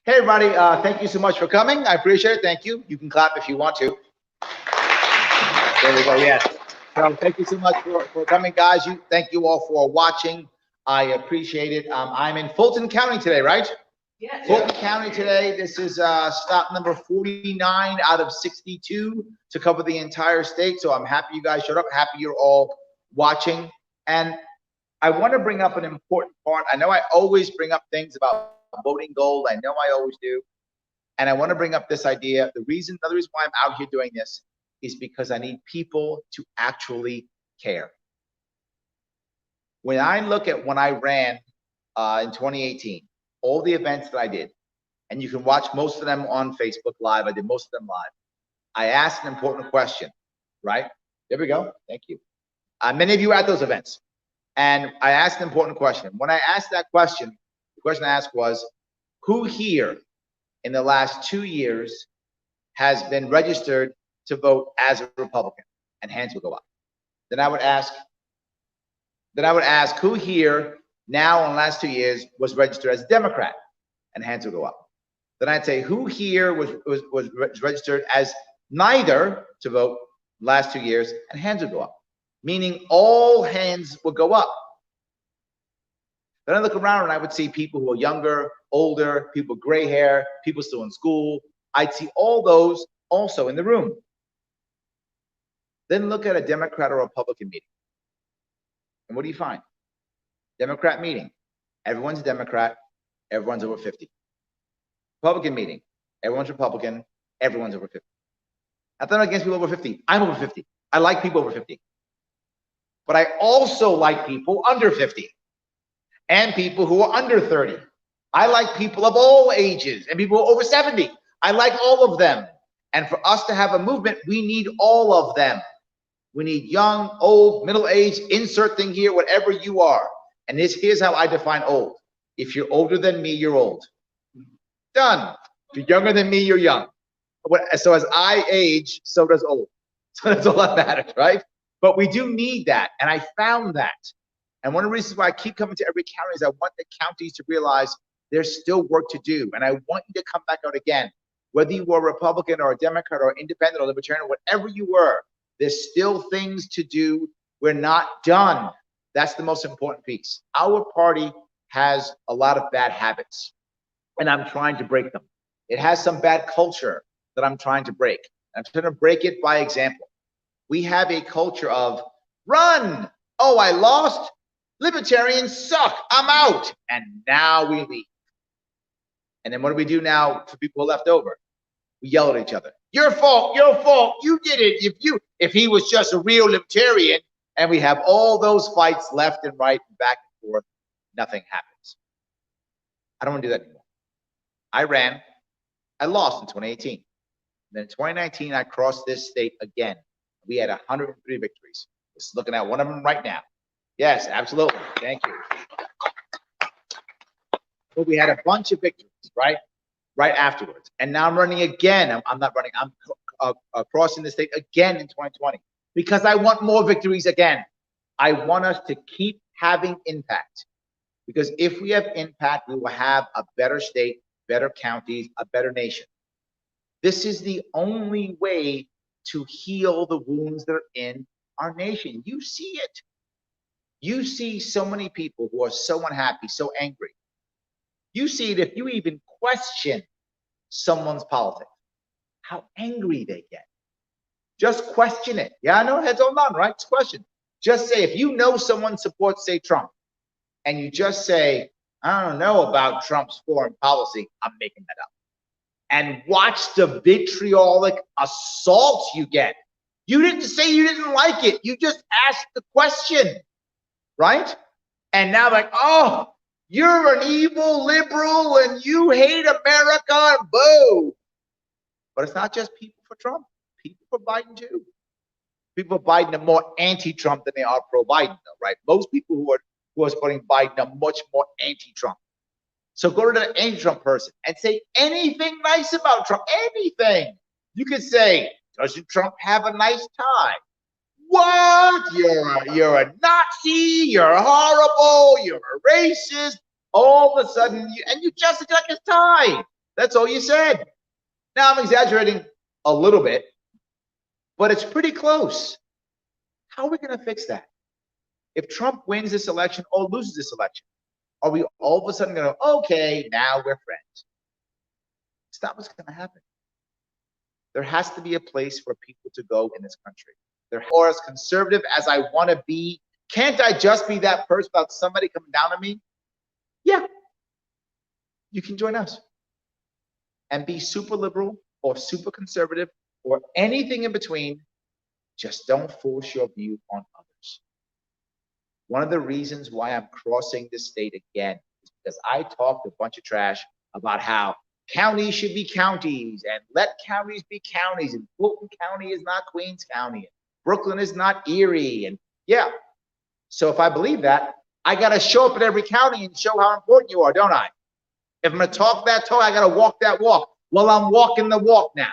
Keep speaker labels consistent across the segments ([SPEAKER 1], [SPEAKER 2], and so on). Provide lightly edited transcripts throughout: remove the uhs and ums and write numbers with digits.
[SPEAKER 1] Hey, everybody. Thank you so much for coming. I appreciate it. Thank you. You can clap if you want to. There we go. Yes. So thank you so much for coming, guys. Thank you all for watching. I appreciate it. I'm in Fulton County today, right?
[SPEAKER 2] Yes.
[SPEAKER 1] Fulton County today. This is stop number 49 out of 62 to cover the entire state. So I'm happy you guys showed up. Happy you're all watching. And I want to bring up an important part. I know I always bring up things about voting gold. I know I always do. And I want to bring up this idea. Another reason why I'm out here doing this is because I need people to actually care. When I look at when I ran in 2018, all the events that I did, and you can watch most of them on Facebook Live. I did most of them live. I asked an important question, right? There we go. Thank you. Many of you were at those events. And I asked an important question. When I asked that question, the question I asked was, who here in the last 2 years has been registered to vote as a Republican? And hands would go up. Then I would ask, who here now in the last 2 years was registered as a Democrat? And hands would go up. Then I'd say, who here was registered as neither to vote the last 2 years? And hands would go up. Meaning all hands would go up. Then I look around and I would see people who are younger, older, people with gray hair, people still in school. I'd see all those also in the room. Then look at a Democrat or Republican meeting. And what do you find? Democrat meeting. Everyone's a Democrat. Everyone's over 50. Republican meeting. Everyone's Republican. Everyone's over 50. Nothing against people over 50. I'm over 50. I like people over 50. But I also like people under 50 and people who are under 30. I like people of all ages and people who are over 70. I like all of them. And for us to have a movement, we need all of them. We need young, old, middle-aged, insert thing here, whatever you are. And here's how I define old. If you're older than me, you're old. Done. If you're younger than me, you're young. So as I age, so does old. So that's all that matters, right? But we do need that, and I found that. And one of the reasons why I keep coming to every county is I want the counties to realize there's still work to do, and I want you to come back out again. Whether you were a Republican or a Democrat or independent or libertarian or whatever you were, there's still things to do. We're not done. That's the most important piece. Our party has a lot of bad habits, and I'm trying to break them. It has some bad culture that I'm trying to break. I'm trying to break it by example. We have a culture of run. Oh, I lost. Libertarians suck. I'm out. And now we leave. And then what do we do now for people who are left over? We yell at each other. Your fault. Your fault. You did it. If he was just a real libertarian, and we have all those fights left and right and back and forth, nothing happens. I don't want to do that anymore. I ran. I lost in 2018. Then in 2019, I crossed this state again. We had 103 victories. Just looking at one of them right now. Yes, absolutely. Thank you. But we had a bunch of victories, right? Right afterwards. And now I'm running again. I'm not running. I'm crossing the state again in 2020 because I want more victories again. I want us to keep having impact, because if we have impact, we will have a better state, better counties, a better nation. This is the only way to heal the wounds that are in our nation. You see it. You see so many people who are so unhappy, so angry. You see it if you even question someone's politics, how angry they get. Just question it. Yeah, I know, heads on none, right? Just question. Just say, if you know someone supports, say, Trump, and you just say, I don't know about Trump's foreign policy, I'm making that up. And watch the vitriolic assault you get. You didn't say you didn't like it. You just asked the question, right? And now like, oh, you're an evil liberal and you hate America, boo. But it's not just people for Trump. People for Biden too. People for Biden are more anti-Trump than they are pro-Biden, though, right? Most people who are supporting Biden are much more anti-Trump. So go to the anti-Trump person and say anything nice about Trump, anything. You could say, doesn't Trump have a nice tie? What? You're a Nazi, you're horrible, you're a racist. All of a sudden, you justify his tie. That's all you said. Now I'm exaggerating a little bit, but it's pretty close. How are we going to fix that? If Trump wins this election or loses this election, are we all of a sudden going to go, okay, now we're friends? It's not what's going to happen. There has to be a place for people to go in this country. Or as conservative as I want to be, can't I just be that person without somebody coming down on me? Yeah, you can join us and be super liberal or super conservative or anything in between. Just don't force your view on others. One of the reasons why I'm crossing this state again is because I talked a bunch of trash about how counties should be counties and let counties be counties, and Fulton County is not Queens County, and Brooklyn is not Erie, and yeah. So if I believe that, I got to show up at every county and show how important you are, don't I? If I'm going to talk that talk, I got to walk that walk. Well, I'm walking the walk now,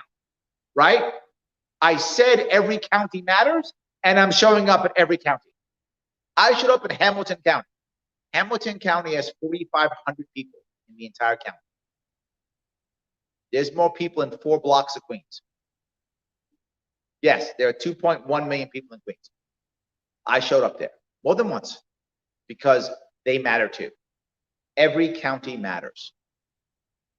[SPEAKER 1] right? I said every county matters, and I'm showing up at every county. I showed up in Hamilton County. Hamilton County has 4,500 people in the entire county. There's more people in 4 blocks of Queens. Yes, there are 2.1 million people in Queens. I showed up there more than once because they matter too. Every county matters.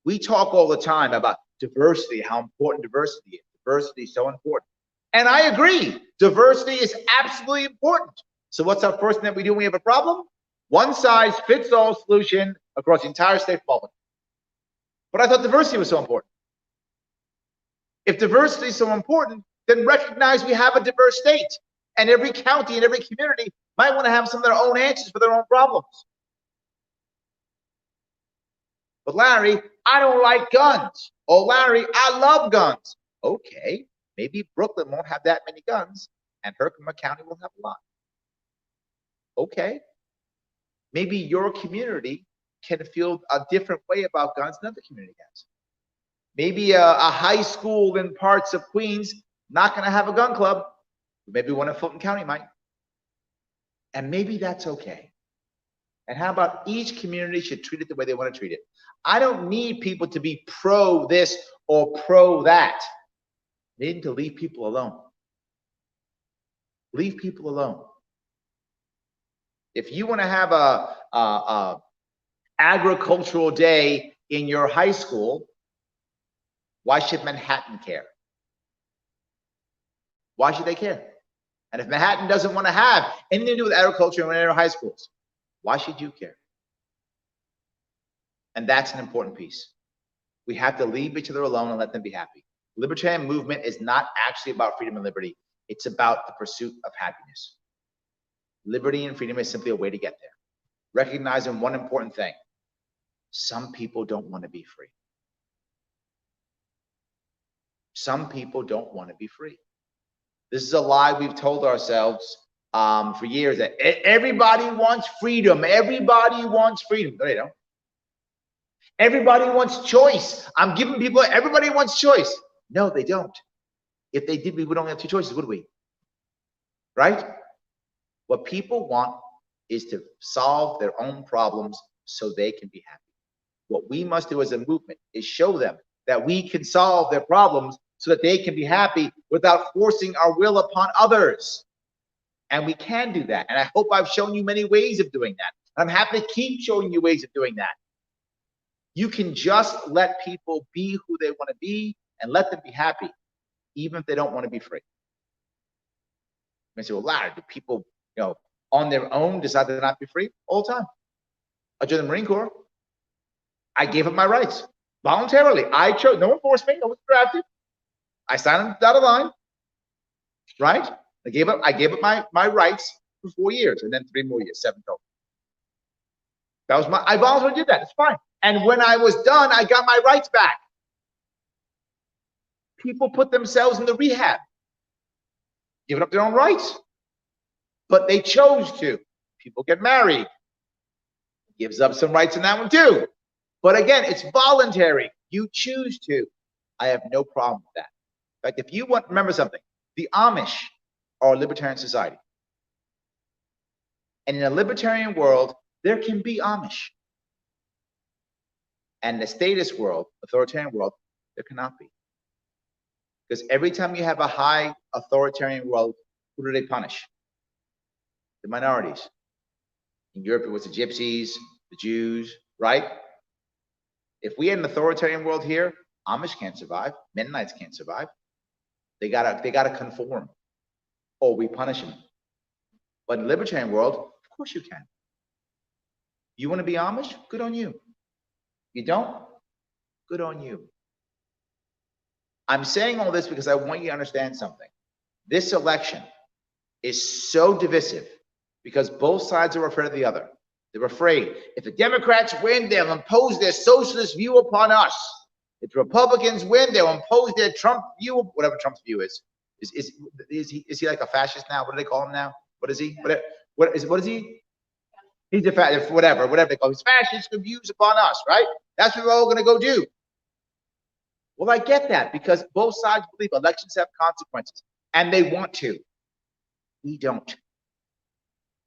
[SPEAKER 1] We talk all the time about diversity, how important diversity is. Diversity is so important. And I agree, diversity is absolutely important. So what's our first thing that we do when we have a problem? One size fits all solution across the entire state of Fulton. But I thought diversity was so important. If diversity is so important, then recognize we have a diverse state. And every county and every community might want to have some of their own answers for their own problems. But Larry, I don't like guns. Oh, Larry, I love guns. Okay, maybe Brooklyn won't have that many guns and Herkimer County will have a lot. Okay, maybe your community can feel a different way about guns than other community has. Maybe a high school in parts of Queens not going to have a gun club. Maybe one in Fulton County might. And maybe that's okay. And how about each community should treat it the way they want to treat it? I don't need people to be pro this or pro that. I need to leave people alone. Leave people alone. If you want to have a agricultural day in your high school, why should Manhattan care? Why should they care? And if Manhattan doesn't want to have anything to do with agriculture in their high schools, why should you care? And that's an important piece. We have to leave each other alone and let them be happy. Libertarian movement is not actually about freedom and liberty. It's about the pursuit of happiness. Liberty and freedom is simply a way to get there. Recognizing one important thing. Some people don't want to be free. Some people don't want to be free. This is a lie we've told ourselves for years, that everybody wants freedom. Everybody wants freedom. No, they don't. Everybody wants choice. I'm giving people, everybody wants choice. No, they don't. If they did, we would only have 2 choices, would we? Right? What people want is to solve their own problems so they can be happy. What we must do as a movement is show them that we can solve their problems so that they can be happy without forcing our will upon others. And we can do that. And I hope I've shown you many ways of doing that. I'm happy to keep showing you ways of doing that. You can just let people be who they want to be and let them be happy, even if they don't want to be free. You say, well, Larry, do people, on their own decide to not be free? All the time. I joined the Marine Corps. I gave up my rights voluntarily. I chose, no one forced me, no one drafted. I signed on the dotted line, right? I gave up my rights for 4 years and then 3 more years, 7 total. That was I voluntarily did that. It's fine. And when I was done, I got my rights back. People put themselves in the rehab, giving up their own rights, but they chose to. People get married, gives up some rights in that one too. But again, it's voluntary. You choose to. I have no problem with that. In fact, if you want, remember something, the Amish are a libertarian society. And in a libertarian world, there can be Amish. And the statist world, authoritarian world, there cannot be. Because every time you have a high authoritarian world, who do they punish? The minorities. In Europe, it was the gypsies, the Jews, right? If we had an authoritarian world here, Amish can't survive, Mennonites can't survive. They gotta conform, or we punish them. But in the libertarian world, of course you can. You want to be Amish? Good on you. You don't? Good on you. I'm saying all this because I want you to understand something. This election is so divisive because both sides are afraid of the other. They're afraid if the Democrats win, they'll impose their socialist view upon us. If the Republicans win, they'll impose their Trump view, whatever Trump's view is. Is he like a fascist now? What do they call him now? What is he? What is he? He's a fascist, whatever they call him. He's fascist views upon us, right? That's what we're all gonna go do. Well, I get that because both sides believe elections have consequences and they want to. We don't.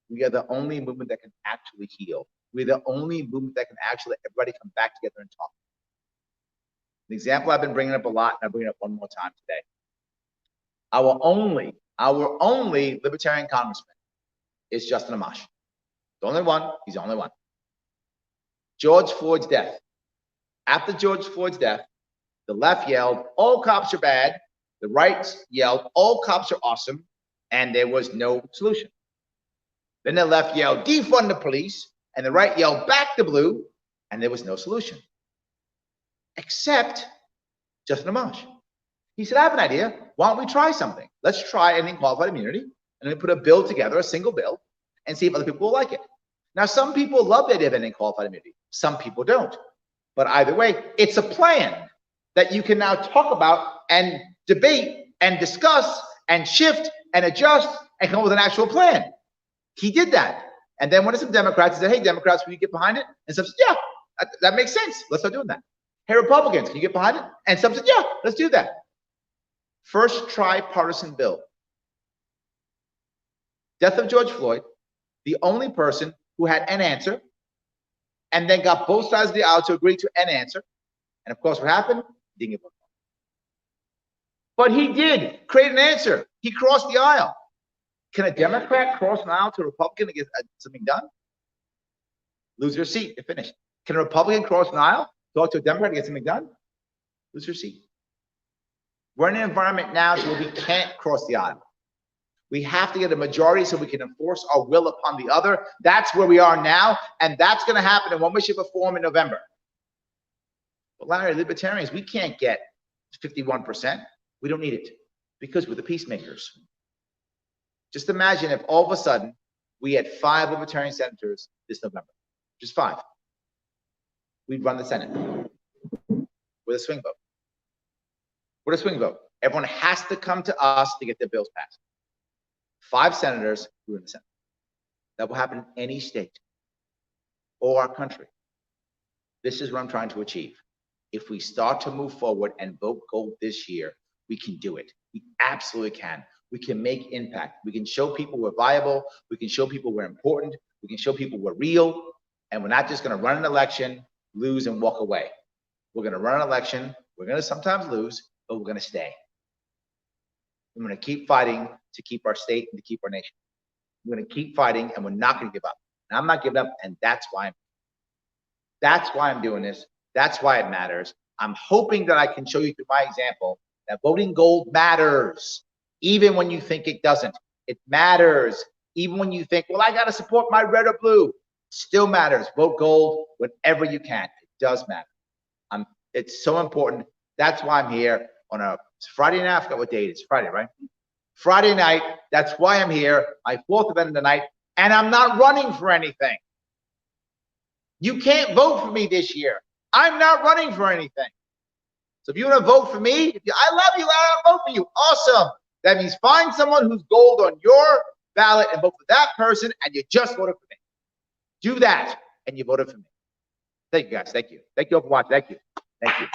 [SPEAKER 1] We are the only movement that can actually heal. We're the only movement that can actually let everybody come back together and talk. An example I've been bringing up a lot, and I'll bring it up one more time today. Our only libertarian congressman is Justin Amash. The only one, he's the only one. George Floyd's death. After George Floyd's death, the left yelled, all cops are bad. The right yelled, all cops are awesome. And there was no solution. Then the left yelled, defund the police. And the right yelled, back the blue. And there was no solution. Except Justin Amash. He said, I have an idea. Why don't we try something? Let's try ending qualified immunity. And then put a bill together, a single bill, and see if other people will like it. Now, some people love the idea of ending qualified immunity. Some people don't. But either way, it's a plan that you can now talk about and debate and discuss and shift and adjust and come up with an actual plan. He did that. And then when some Democrats said, hey, Democrats, will you get behind it? And some said, yeah, that makes sense. Let's start doing that. Hey, Republicans, can you get behind it? And some said, yeah, let's do that. First tripartisan bill. Death of George Floyd, the only person who had an answer and then got both sides of the aisle to agree to an answer. And of course, what happened? He didn't get voted. But he did create an answer. He crossed the aisle. Can a Democrat cross an aisle to a Republican to get something done? Lose your seat. You're finished. Can a Republican cross an aisle, talk to a Democrat to get something done? Lose your seat. We're in an environment now where we can't cross the aisle. We have to get a majority so we can enforce our will upon the other. That's where we are now, and that's going to happen in one way, shape, or form in November. But Larry, libertarians, we can't get 51%. We don't need it because we're the peacemakers. Just imagine if all of a sudden we had 5 libertarian senators this November, just 5. We'd run the Senate with a swing vote. With a swing vote. Everyone has to come to us to get their bills passed. 5 senators who are in the Senate. That will happen in any state or our country. This is what I'm trying to achieve. If we start to move forward and vote gold this year, we can do it. We absolutely can. We can make impact. We can show people we're viable. We can show people we're important. We can show people we're real. And we're not just going to run an election, lose, and walk away. We're going to run an election. We're going to sometimes lose, but we're going to stay. We're going to keep fighting to keep our state and to keep our nation. We're going to keep fighting, and we're not going to give up. And I'm not giving up, and that's why I'm doing this. That's why it matters. I'm hoping that I can show you through my example that voting gold matters, even when you think it doesn't. It matters, even when you think, well, I got to support my red or blue. Still matters. Vote gold whenever you can. It does matter. It's so important. That's why I'm here on a Friday night. I forgot what day it is. Friday, right? Friday night. That's why I'm here. My 4th event of the night, and I'm not running for anything. You can't vote for me this year. I'm not running for anything. So if you want to vote for me, I love you, I'll vote for you. Awesome. That means find someone who's gold on your ballot and vote for that person, and you just voted for me. Do that, and you voted for me. Thank you, guys. Thank you. Thank you all for watching. Thank you. Thank you.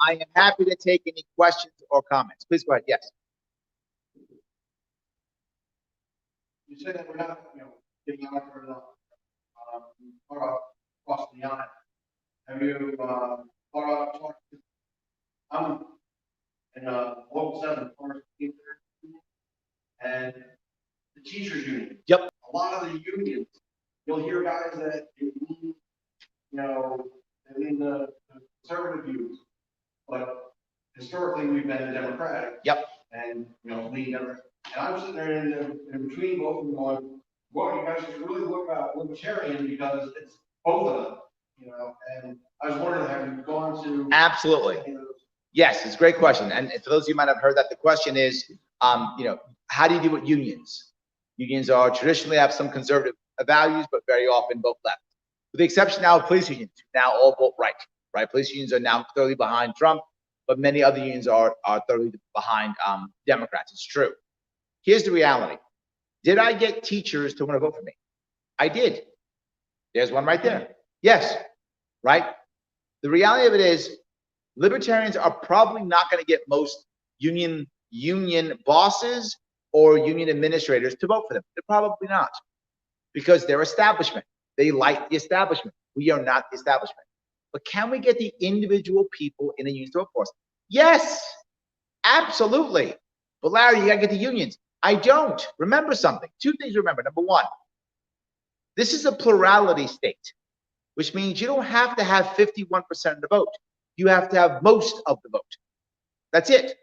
[SPEAKER 1] I am happy to take any questions or comments. Please go ahead. Yes.
[SPEAKER 2] You said that we're not, getting out for Across the aisle. Have you thought about talking? I'm in local 7 and the teachers union.
[SPEAKER 1] Yep.
[SPEAKER 2] A lot of the unions, you'll hear guys that lean, they lean the conservative views, but historically we've been Democratic.
[SPEAKER 1] Yep.
[SPEAKER 2] And lean Democratic. And I'm sitting there in between both of them going, well, you guys should really look at libertarian because it's both of them. And I was wondering, have you gone to?
[SPEAKER 1] Absolutely. Yes, it's a great question. And for those of you who might have heard that, the question is, how do you deal with unions? Unions are traditionally have some conservative values, but very often vote left. With the exception now of police unions, who now all vote right? Police unions are now thoroughly behind Trump, but many other unions are thoroughly behind Democrats. It's true. Here's the reality. Did I get teachers to want to vote for me? I did. There's one right there. Yes, right? The reality of it is, libertarians are probably not going to get most union bosses or union administrators to vote for them. They're probably not, because they're establishment. They like the establishment. We are not the establishment. But can we get the individual people in the unions to vote for us? Yes, absolutely. But Larry, you got to get the unions. I don't. Remember something. 2 things to remember. Number one, this is a plurality state, which means you don't have to have 51% of the vote. You have to have most of the vote. That's it.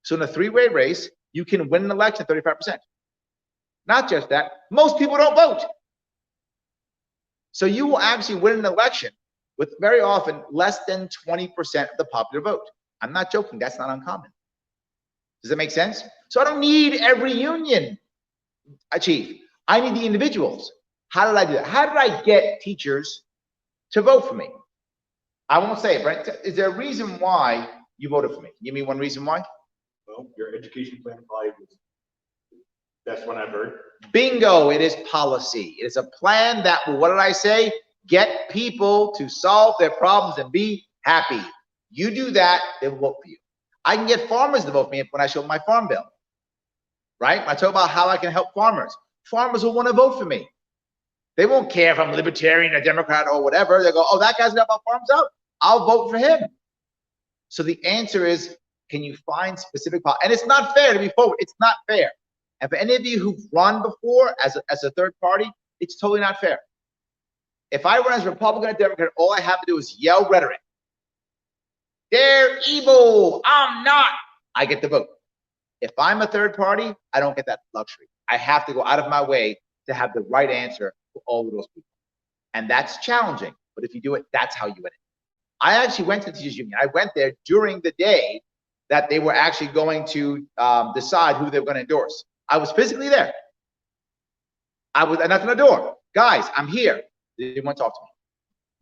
[SPEAKER 1] So in a 3-way race, you can win an election 35%. Not just that, most people don't vote. So you will actually win an election with very often less than 20% of the popular vote. I'm not joking. That's not uncommon. Does that make sense? So I don't need every union, Chief. I need the individuals. How did I do that? How did I get teachers to vote for me? I won't say it, but is there a reason why you voted for me? Give me one reason why.
[SPEAKER 3] Well, your education plan probably was the best one I've heard.
[SPEAKER 1] Bingo, it is policy. It is a plan that will, what did I say? Get people to solve their problems and be happy. You do that, they will vote for you. I can get farmers to vote for me when I show my farm bill, right? I talk about how I can help farmers. Farmers will want to vote for me. They won't care if I'm libertarian or Democrat or whatever. They go, oh, that guy's got my farms out. I'll vote for him. So the answer is, can you find specific policy? And it's not fair to be forward. It's not fair. And for any of you who've run before as a third party, it's totally not fair. If I run as a Republican or Democrat, all I have to do is yell rhetoric. They're evil. I'm not. I get the vote. If I'm a third party, I don't get that luxury. I have to go out of my way to have the right answer for all of those people. And that's challenging. But if you do it, that's how you win it. I actually went to the teachers union. I went there during the day that they were actually going to decide who they were going to endorse. I was physically there. I knocked on the door. Guys, I'm here. They didn't want to talk to me.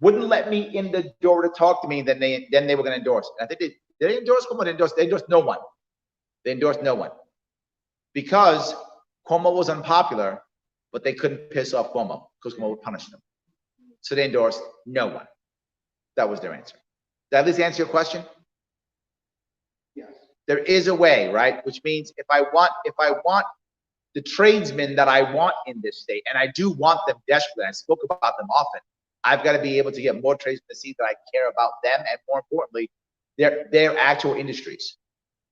[SPEAKER 1] Wouldn't let me in the door to talk to me. Then they were going to endorse. And I think they endorse Cuomo. They endorsed no one. They endorsed no one because Cuomo was unpopular, but they couldn't piss off Cuomo because Cuomo would punish them. So they endorsed no one. That was their answer. Did I at least answer your question?
[SPEAKER 2] Yes.
[SPEAKER 1] There is a way, right? Which means if I want the tradesmen that I want in this state, and I do want them desperately, I spoke about them often, I've got to be able to get more tradesmen to see that I care about them, and more importantly, their actual industries.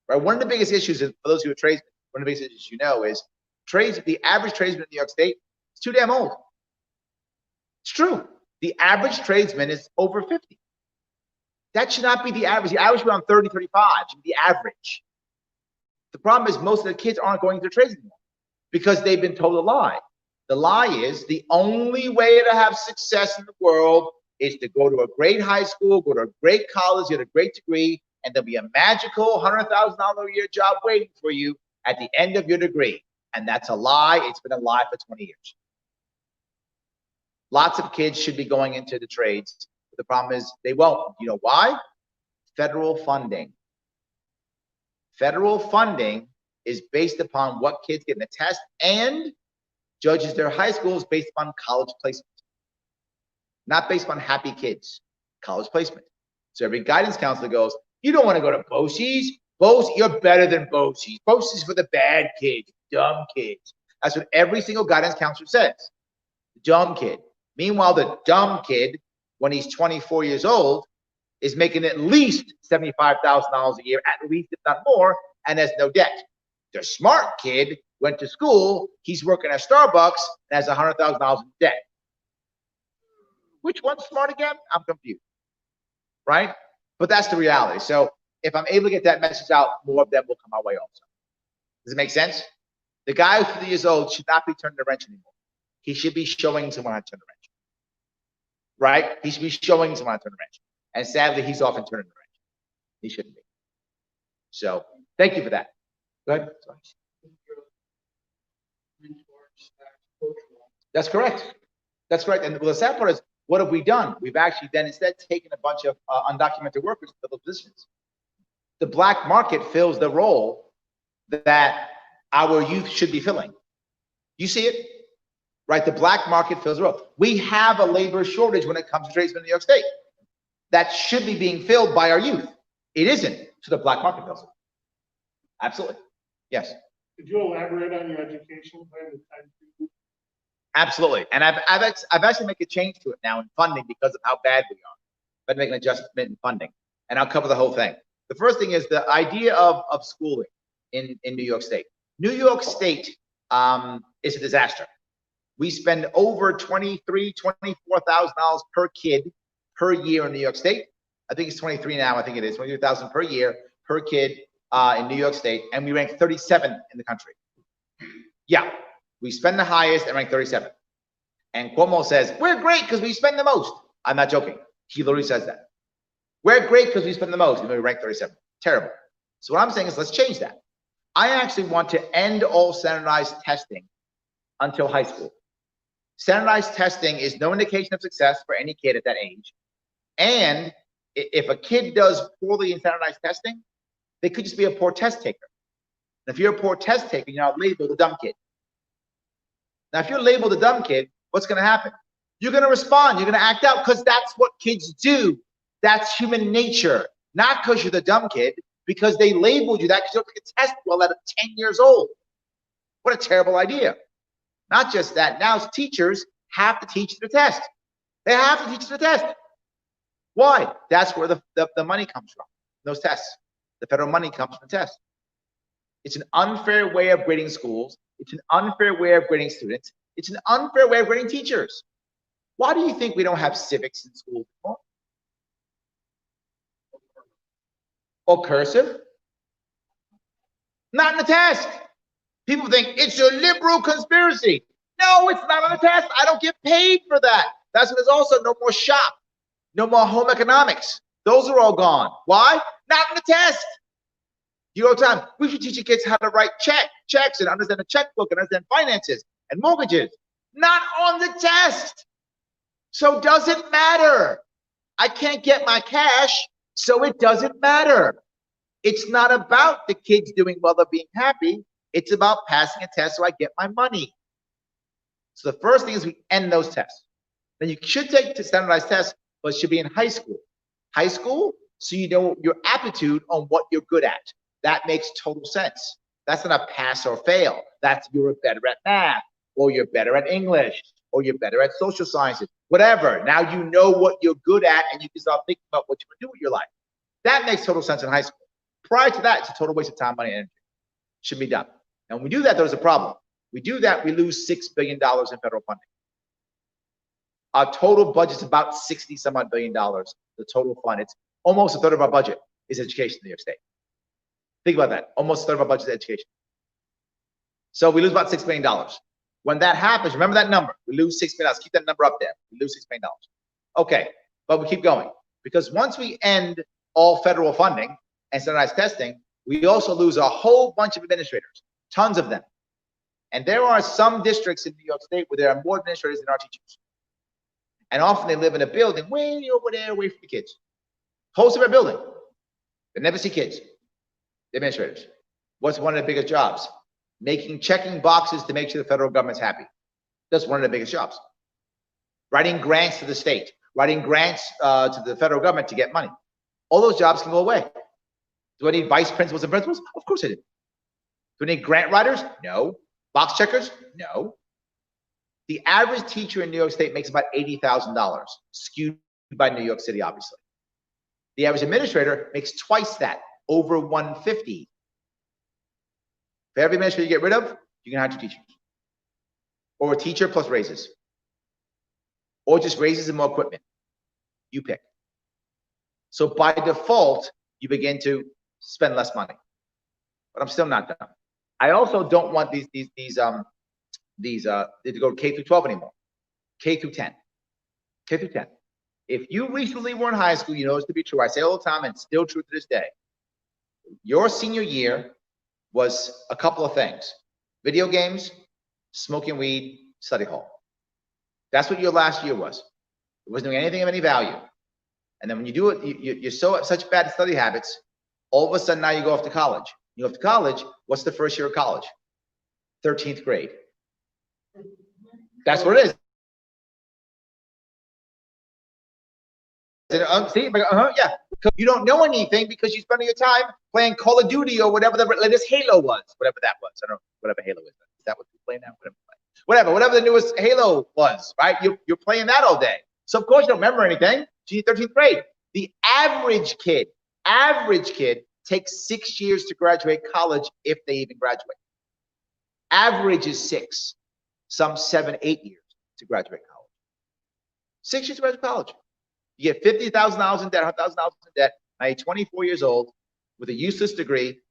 [SPEAKER 1] Right? One of the biggest issues is, for those who are tradesmen, one of the biggest issues is the average tradesman in New York State is too damn old. It's true. The average tradesman is over 50. That should not be the average. The average should be around 30, 35, should be the average. The problem is most of the kids aren't going to trades anymore because they've been told a lie. The lie is the only way to have success in the world is to go to a great high school, go to a great college, get a great degree, and there'll be a magical $100,000 a year job waiting for you at the end of your degree. And that's a lie. It's been a lie for 20 years. Lots of kids should be going into the trades. But the problem is they won't. You know why? Federal funding. Federal funding is based upon what kids get in the test and judges their high schools based upon college placement. Not based on happy kids, college placement. So every guidance counselor goes, you don't want to go to BOCES. You're better than BOCES. BOCES for the bad kids, dumb kids. That's what every single guidance counselor says. Dumb kid. Meanwhile, the dumb kid, when he's 24 years old, is making at least $75,000 a year, at least if not more, and has no debt. The smart kid went to school, he's working at Starbucks, and has $100,000 in debt. Which one's smart again? I'm confused, right? But that's the reality. So if I'm able to get that message out, more of them will come our way also. Does it make sense? The guy who's 50 years old should not be turning the wrench anymore. He should be showing someone how to turn the wrench, right? He should be showing someone how to turn the wrench. And sadly, he's often turning the wrench. He shouldn't be. So thank you for that. Go ahead. Sorry. That's correct. That's correct. And the sad part is, what have we done? We've actually then instead taken a bunch of undocumented workers to fill those positions. The black market fills the role that our youth should be filling. You see it, right? The black market fills the role. We have a labor shortage when it comes to tradesmen in New York State. That should be being filled by our youth. It isn't, so the black market fills it. Absolutely. Yes.
[SPEAKER 4] Could you elaborate on your education plan?
[SPEAKER 1] Absolutely. And I've actually made a change to it now in funding because of how bad we are. But make an adjustment in funding. And I'll cover the whole thing. The first thing is the idea of schooling in New York State. New York State is a disaster. We spend over $24,000 per kid per year in New York State. I think it's 23 now. I think it is 23,000 per year per kid in New York State, and we rank 37 in the country. Yeah, we spend the highest and rank 37. And Cuomo says we're great because we spend the most. I'm not joking. He literally says that. We're great because we spend the most, and we rank 37. Terrible. So what I'm saying is let's change that. I actually want to end all standardized testing until high school. Standardized testing is no indication of success for any kid at that age. And if a kid does poorly in standardized testing, they could just be a poor test taker. And if you're a poor test taker, you're not labeled a dumb kid. Now, if you're labeled a dumb kid, what's going to happen? You're going to respond. You're going to act out because that's what kids do. That's human nature. Not because you're the dumb kid, because they labeled you that because you don't take a test well at 10 years old. What a terrible idea. Not just that, now teachers have to teach the test. They have to teach the test. Why? That's where the money comes from, those tests. The federal money comes from the test. It's an unfair way of grading schools. It's an unfair way of grading students. It's an unfair way of grading teachers. Why do you think we don't have civics in schools anymore? Or cursive? Not in the test. People think it's a liberal conspiracy. No, it's not on the test. I don't get paid for that. That's why there's also no more shop, no more home economics. Those are all gone. Why? Not in the test. You know, time we should teach the kids how to write checks and understand a checkbook and understand finances and mortgages. Not on the test. So does it matter? I can't get my cash, so it doesn't matter. It's not about the kids doing well or being happy. It's about passing a test so I get my money. So the first thing is we end those tests. Then you should take standardized tests, but it should be in high school. High school, so you know your aptitude on what you're good at. That makes total sense. That's not a pass or fail. That's you're better at math, or you're better at English, or you're better at social sciences, whatever. Now you know what you're good at, and you can start thinking about what you want to do with your life. That makes total sense in high school. Prior to that, it's a total waste of time, money, and energy. Should be done. And when we do that, there's a problem. We do that, we lose $6 billion in federal funding. Our total budget's about 60 some odd billion dollars, the total fund. It's almost a third of our budget is education in New York State. Think about that. Almost a third of our budget is education. So we lose about $6 billion. When that happens, remember that number. We lose $6 billion. Keep that number up there. We lose $6 billion. Okay, but we keep going. Because once we end all federal funding and standardized testing, we also lose a whole bunch of administrators, tons of them. And there are some districts in New York State where there are more administrators than our teachers. And often they live in a building way over there away from the kids. Whole separate building. They never see kids. The administrators. What's one of the biggest jobs? Checking boxes to make sure the federal government's happy. That's one of the biggest jobs. Writing grants to the state. Writing grants to the federal government to get money. All those jobs can go away. Do I need vice principals and principals? Of course I do. Do I need grant writers? No. Box checkers? No. The average teacher in New York State makes about $80,000, skewed by New York City, obviously. The average administrator makes twice that, over 150. For every administrator you get rid of, you can hire 2 teachers. Or a teacher plus raises. Or just raises and more equipment. You pick. So by default, you begin to spend less money. But I'm still not done. I also don't want these to go K through 12 anymore. K through 10. K through 10. If you recently were in high school, you know this to be true. I say all the time, and it's still true to this day. Your senior year was a couple of things: video games, smoking weed, study hall. That's what your last year was. It wasn't doing anything of any value. And then when you do it, you're such bad study habits. All of a sudden, now you go off to college. You go off to college. What's the first year of college? 13th grade. That's what it is. See, yeah. You don't know anything because you spend your time playing Call of Duty or whatever the latest Halo was, whatever that was. I don't know, whatever Halo is. Is that what you play now? Whatever the newest Halo was, right? You're playing that all day. So of course you don't remember anything. Gee, 13th grade. The average kid takes 6 years to graduate college if they even graduate. Average is 6, some 7, 8 years to graduate college. 6 years to graduate college. You get $50,000 in debt, $100,000 in debt. Now you're 24 years old with a useless degree,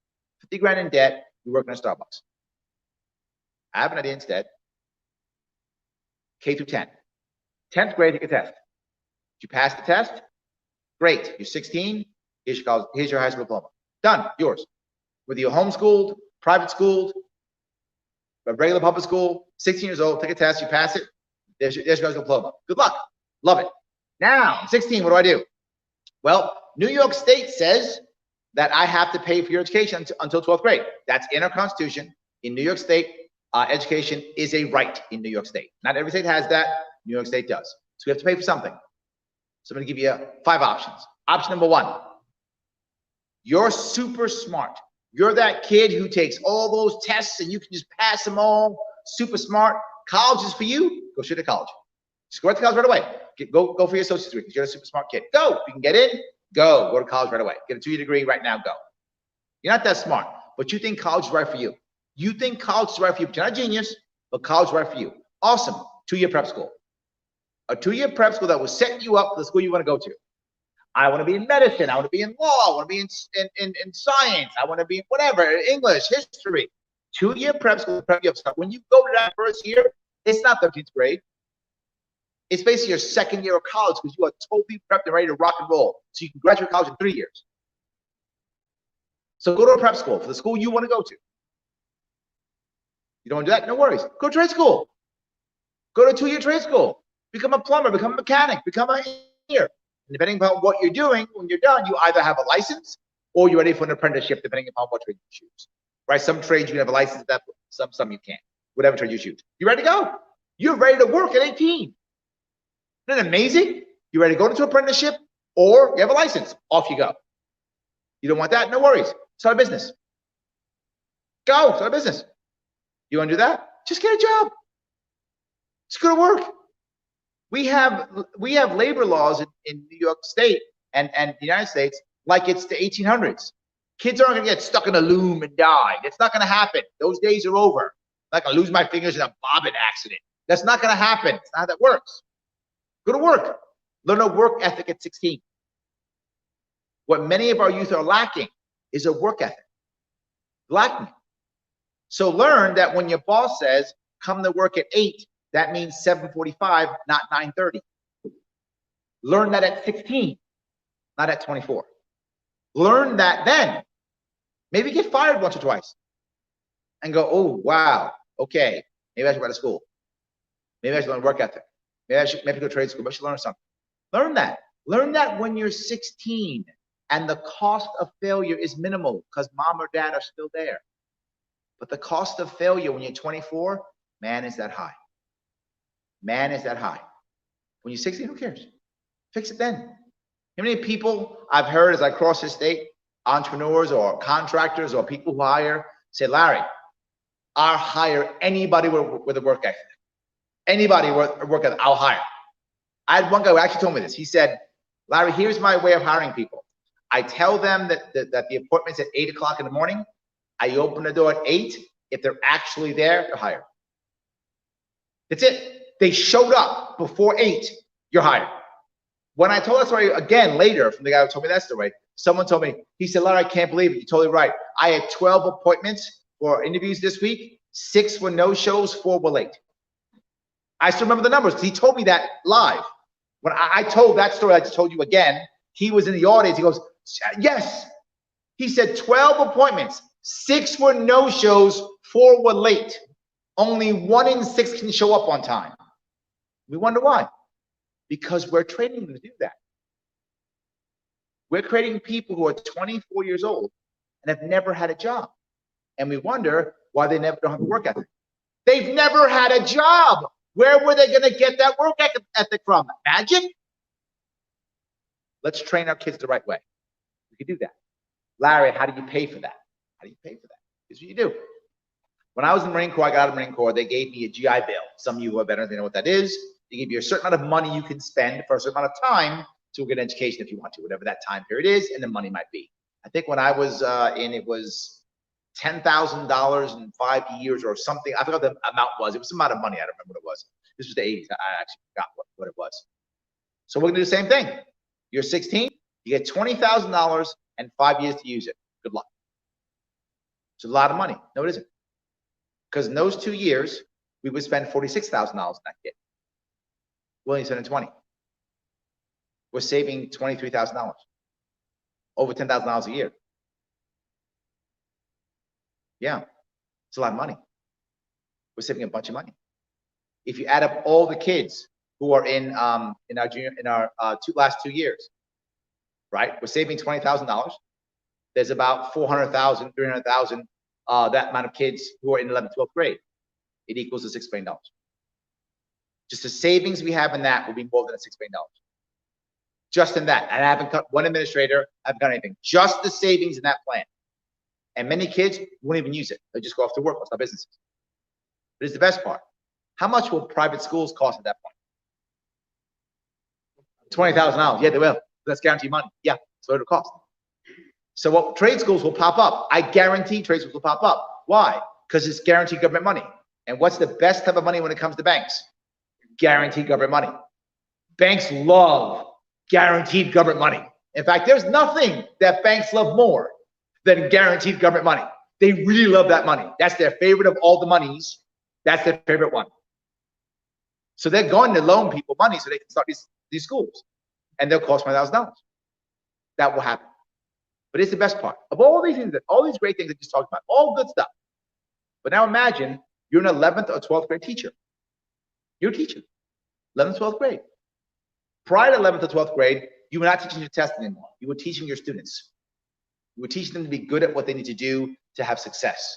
[SPEAKER 1] 50 grand in debt. You're working at Starbucks. I have an idea instead. K through 10. 10th grade, take a test. Did you pass the test? Great. You're 16. Here's your college, here's your high school diploma. Done. Yours. Whether you're homeschooled, private schooled, a regular public school, 16 years old, take a test, you pass it. There's your high school diploma. Good luck. Love it. Now, I'm 16, what do? Well, New York State says that I have to pay for your education until 12th grade. That's in our Constitution. In New York State, education is a right in New York State. Not every state has that. New York State does. So we have to pay for something. So I'm going to give you 5 options. Option number 1, you're super smart. You're that kid who takes all those tests and you can just pass them all. Super smart. College is for you. Go straight to college. Just go right to college right away. Go for your associate's degree because you're a super smart kid. Go. You can get in. Go to college right away. Get a 2-year degree right now. Go. You're not that smart, but you think college is right for you. You think college is right for you, but you're not a genius, but college is right for you. Awesome. 2-year prep school. A 2-year prep school that will set you up for the school you want to go to. I want to be in medicine. I want to be in law. I want to be in science. I want to be in whatever, English, history. 2-year prep school prep you up stuff. When you go to that first year, it's not 13th grade. It's basically your 2nd year of college because you are totally prepped and ready to rock and roll. So you can graduate college in 3 years. So go to a prep school for the school you want to go to. You don't want to do that? No worries. Go to trade school. Go to a 2-year trade school. Become a plumber, become a mechanic, become an engineer. And depending upon what you're doing, when you're done, you either have a license or you're ready for an apprenticeship, depending upon what trade you choose. Right? Some trades you can have a license, some you can't. Whatever trade you choose. You ready to go? You're ready to work at 18. Isn't that amazing? You ready to go into an apprenticeship or you have a license? Off you go. You don't want that? No worries. Start a business. Go, start a business. You want to do that? Just get a job. Just go to work. We have labor laws in New York State and the United States like it's the 1800s. Kids aren't going to get stuck in a loom and die. It's not going to happen. Those days are over. I'm not going to lose my fingers in a bobbin accident. That's not going to happen. It's not how that works. Go to work. Learn a work ethic at 16. What many of our youth are lacking is a work ethic. Lacking. So learn that when your boss says, come to work at 8, that means 7:45, not 9:30. Learn that at 16, not at 24. Learn that then. Maybe get fired once or twice and go, oh, wow, okay, maybe I should go to school. Maybe I should learn work ethic. Maybe I should go to trade school. Maybe I should learn something. Learn that. Learn that when you're 16 and the cost of failure is minimal because mom or dad are still there. But the cost of failure when you're 24, man, is that high. Man, is that high. When you're 16, who cares? Fix it then. How many people I've heard as I cross the state, entrepreneurs or contractors or people who hire, say, Larry, I'll hire anybody with a work ethic. Anybody work at, I'll hire. I had one guy who actually told me this. He said, Larry, here's my way of hiring people. I tell them that the appointment's at 8 o'clock in the morning. I open the door at 8. If they're actually there, they're hired. That's it. They showed up before 8, you're hired. When I told that story again later from the guy who told me that story, someone told me, he said, Larry, I can't believe it. You're totally right. I had 12 appointments for interviews this week. 6 were no-shows, 4 were late. I still remember the numbers because he told me that live. When I told that story, I just told you again, he was in the audience. He goes, yes. He said 12 appointments, 6 were no-shows, 4 were late. Only 1 in 6 can show up on time. We wonder why. Because we're training them to do that. We're creating people who are 24 years old and have never had a job. And we wonder why they never don't have a work ethic. They've never had a job. Where were they going to get that work ethic from? Magic? Let's train our kids the right way. We can do that. Larry, how do you pay for that? How do you pay for that? Here's what you do. When I was in the Marine Corps, I got out of the Marine Corps, they gave me a GI Bill. Some of you who are veterans, they know what that is. They give you a certain amount of money you can spend for a certain amount of time to get an education if you want to, whatever that time period is, and the money might be. I think when I was it was $10,000 in 5 years or something. I forgot what the amount was. It was some amount of money. I don't remember what it was. This was the 80s. I actually forgot what it was. So we're gonna do the same thing. You're 16, you get $20,000 and 5 years to use it. Good luck. It's a lot of money. No, it isn't. Because in those 2 years, we would spend $46,000 in that kid. We're only spending 20. We're saving $23,000, over $10,000 a year. Yeah, it's a lot of money. We're saving a bunch of money. If you add up all the kids who are in our last 2 years, right? We're saving $20,000. There's about 400,000, 300,000, that amount of kids who are in 11th, 12th grade. It equals to $6 billion. Just the savings we have in that will be more than $6 billion. Just in that. And I haven't cut one administrator, I haven't got anything. Just the savings in that plan. And many kids won't even use it. They'll just go off to work, they'll start businesses. But it's the best part. How much will private schools cost at that point? $20,000. Yeah, they will. That's guaranteed money. Yeah, that's what it'll cost. So what trade schools will pop up. I guarantee trade schools will pop up. Why? Because it's guaranteed government money. And what's the best type of money when it comes to banks? Guaranteed government money. Banks love guaranteed government money. In fact, there's nothing that banks love more than guaranteed government money. They really love that money. That's their favorite of all the monies. That's their favorite one. So they're going to loan people money so they can start these schools. And they'll cost $20,000. That will happen. But it's the best part. Of all these things, all these great things I just talked about, all good stuff. But now imagine you're an 11th or 12th grade teacher. You're a teacher, 11th, 12th grade. Prior to 11th or 12th grade, you were not teaching your test anymore. You were teaching your students. You were teaching them to be good at what they need to do to have success.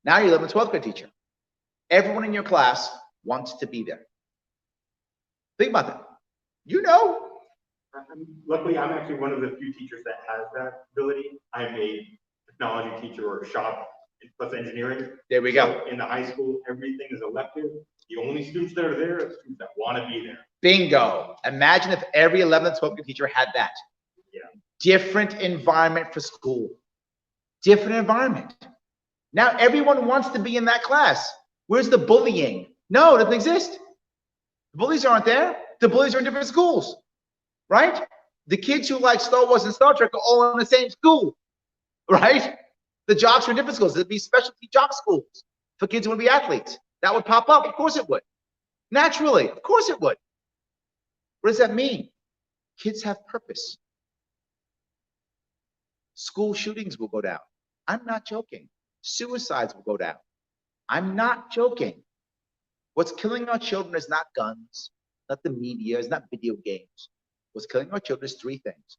[SPEAKER 1] Now you're 11th, 12th grade teacher. Everyone in your class wants to be there. Think about that. You know.
[SPEAKER 3] Luckily, I'm actually one of the few teachers that has that ability. I'm a technology teacher or shop plus engineering.
[SPEAKER 1] There we go.
[SPEAKER 3] So in the high school, everything is elective. The only students that are there are students that want to be there.
[SPEAKER 1] Bingo. Imagine if every 11th, 12th grade teacher had that.
[SPEAKER 3] Yeah.
[SPEAKER 1] Different environment for school. Different environment. Now everyone wants to be in that class. Where's the bullying? No, it doesn't exist. The bullies aren't there. The bullies are in different schools, right? The kids who like Star Wars and Star Trek are all in the same school, right? The jocks are in different schools. There'd be specialty jock schools for kids who want to be athletes. That would pop up. Of course it would. Naturally, of course it would. What does that mean? Kids have purpose. School shootings will go down. I'm not joking. Suicides will go down. I'm not joking. What's killing our children is not guns, not the media, it's not video games. What's killing our children is 3 things.